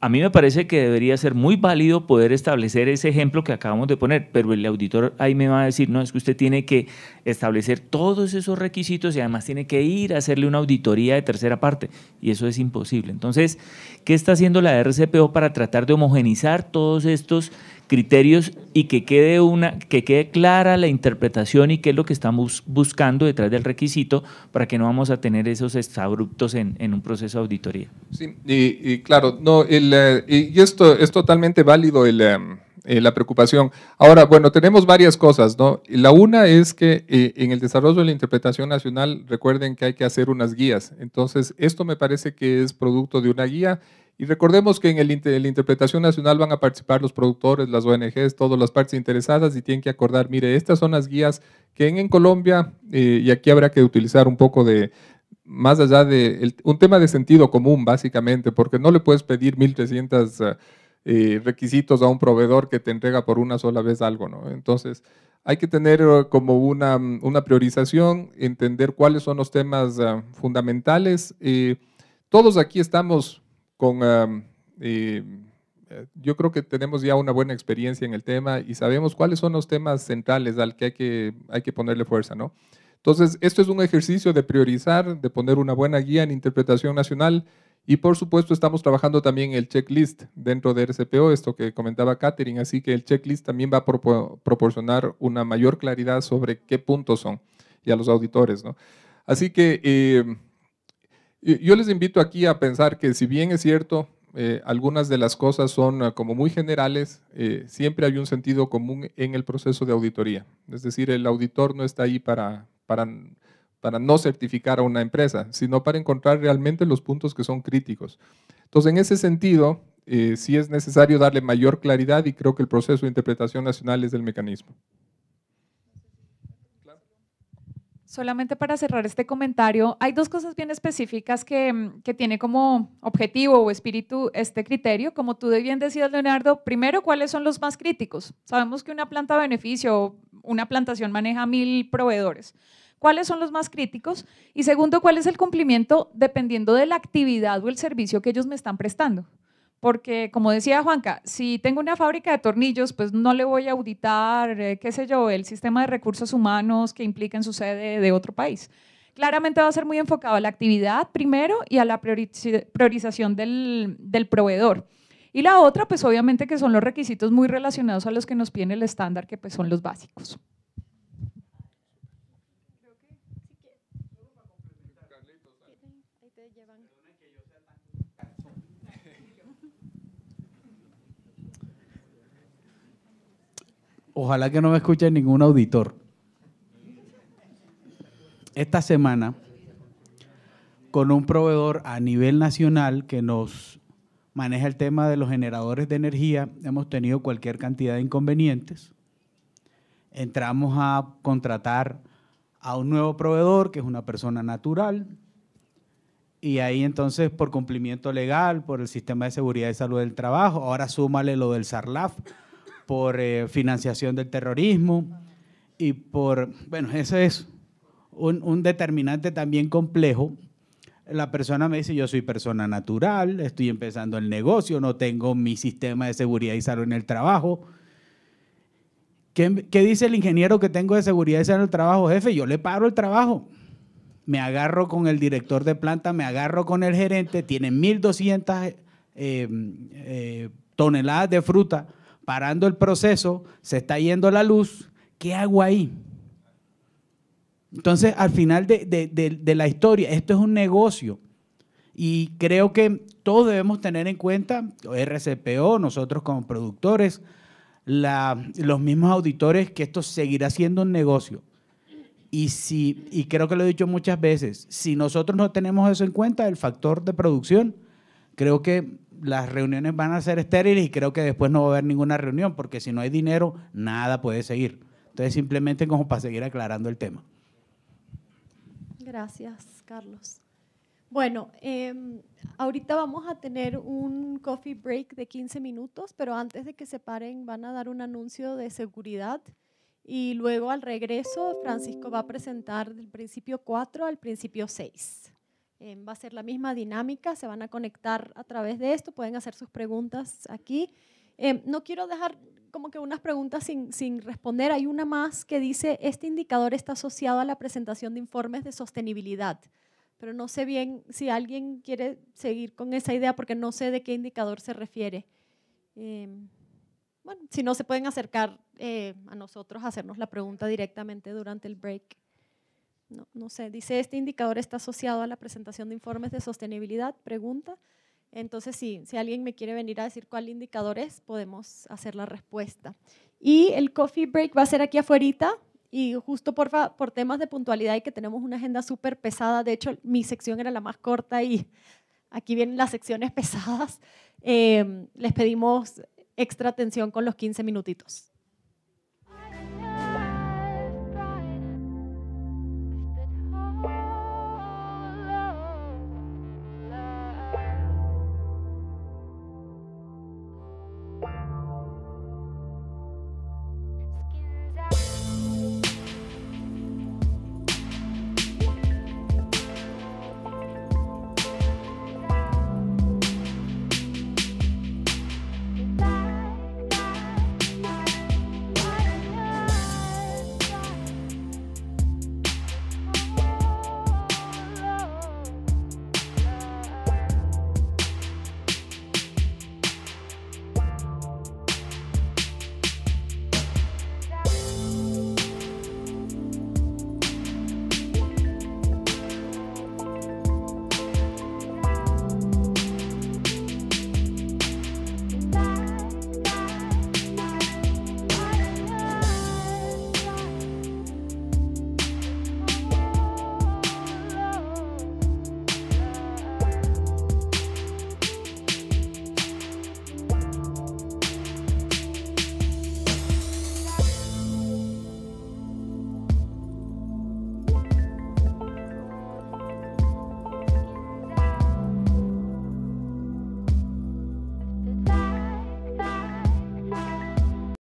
Speaker 9: A mí me parece que debería ser muy válido poder establecer ese ejemplo que acabamos de poner, pero el auditor ahí me va a decir, no, es que usted tiene que establecer todos esos requisitos y además tiene que ir a hacerle una auditoría de tercera parte y eso es imposible. Entonces, ¿qué está haciendo la RCPO para tratar de homogenizar todos estos criterios y que quede clara la interpretación y qué es lo que estamos buscando detrás del requisito para que no vamos a tener esos exabruptos en un proceso de auditoría? Sí,
Speaker 1: y claro, no, y esto es totalmente válido la preocupación. Ahora, bueno, tenemos varias cosas, ¿no? La una es que en el desarrollo de la interpretación nacional, recuerden que hay que hacer unas guías. Entonces, esto me parece que es producto de una guía. Y recordemos que en la interpretación nacional van a participar los productores, las ONGs, todas las partes interesadas y tienen que acordar, mire, estas son las guías que en Colombia, y aquí habrá que utilizar un poco de, más allá de, un tema de sentido común básicamente, porque no le puedes pedir 1.300 requisitos a un proveedor que te entrega por una sola vez algo, ¿no? Entonces, hay que tener como una priorización, entender cuáles son los temas fundamentales. Todos aquí estamos yo creo que tenemos ya una buena experiencia en el tema y sabemos cuáles son los temas centrales al que hay que ponerle fuerza, ¿no? Entonces, esto es un ejercicio de priorizar, de poner una buena guía en interpretación nacional y, por supuesto, estamos trabajando también el checklist dentro de RCPO, esto que comentaba Catherine, así que el checklist también va a proporcionar una mayor claridad sobre qué puntos son y a los auditores, ¿no? Así que yo les invito aquí a pensar que si bien es cierto, algunas de las cosas son como muy generales, siempre hay un sentido común en el proceso de auditoría. Es decir, el auditor no está ahí para no certificar a una empresa, sino para encontrar realmente los puntos que son críticos. Entonces, en ese sentido, sí es necesario darle mayor claridad y creo que el proceso de interpretación nacional es el mecanismo.
Speaker 2: Solamente para cerrar este comentario, hay 2 cosas bien específicas que tiene como objetivo o espíritu este criterio. Como tú bien decías, Leonardo, primero, ¿cuáles son los más críticos? Sabemos que una planta de beneficio o una plantación maneja 1.000 proveedores. cuáles son los más críticos y segundo, cuál es el cumplimiento dependiendo de la actividad o el servicio que ellos me están prestando. Porque, como decía Juanca, si tengo una fábrica de tornillos, pues no le voy a auditar, qué sé yo, el sistema de recursos humanos que implica en su sede de otro país. Claramente va a ser muy enfocado a la actividad primero y a la priorización del proveedor. Y la otra, pues obviamente que son los requisitos muy relacionados a los que nos piden el estándar, que pues son los básicos.
Speaker 7: Ojalá que no me escuche ningún auditor. Esta semana, con un proveedor a nivel nacional que nos maneja el tema de los generadores de energía, hemos tenido cualquier cantidad de inconvenientes. Entramos a contratar a un nuevo proveedor, que es una persona natural, y ahí entonces por cumplimiento legal, por el sistema de seguridad y salud del trabajo, ahora súmale lo del SARLAF, por financiación del terrorismo y por, bueno, eso es un determinante también complejo. La persona me dice, yo soy persona natural, estoy empezando el negocio, no tengo mi sistema de seguridad y salud en el trabajo. ¿Qué dice el ingeniero que tengo de seguridad y salud en el trabajo? Jefe, yo le paro el trabajo. Me agarro con el director de planta, me agarro con el gerente, tienen 1.200 toneladas de fruta parando el proceso, se está yendo la luz, ¿qué hago ahí? Entonces, al final de la historia, esto es un negocio y creo que todos debemos tener en cuenta, RCPO, nosotros como productores, los mismos auditores, que esto seguirá siendo un negocio. Y creo que lo he dicho muchas veces, si nosotros no tenemos eso en cuenta, el factor de producción, creo que las reuniones van a ser estériles y creo que después no va a haber ninguna reunión, porque si no hay dinero, nada puede seguir. Entonces, simplemente como para seguir aclarando el tema.
Speaker 3: Gracias, Carlos. Bueno, ahorita vamos a tener un coffee break de 15 minutos, pero antes de que se paren van a dar un anuncio de seguridad y luego al regreso Francisco va a presentar del principio 4 al principio 6. Va a ser la misma dinámica, se van a conectar a través de esto, pueden hacer sus preguntas aquí. No quiero dejar como que unas preguntas sin responder. Hay una más que dice, este indicador está asociado a la presentación de informes de sostenibilidad, pero no sé bien si alguien quiere seguir con esa idea porque no sé de qué indicador se refiere. Bueno, si no se pueden acercar a nosotros a hacernos la pregunta directamente durante el break. No sé, dice, este indicador está asociado a la presentación de informes de sostenibilidad, pregunta. Entonces, si alguien me quiere venir a decir cuál indicador es, podemos hacer la respuesta. Y el coffee break va a ser aquí afuerita y justo por temas de puntualidad y que tenemos una agenda súper pesada, de hecho mi sección era la más corta y aquí vienen las secciones pesadas, les pedimos extra atención con los 15 minutitos.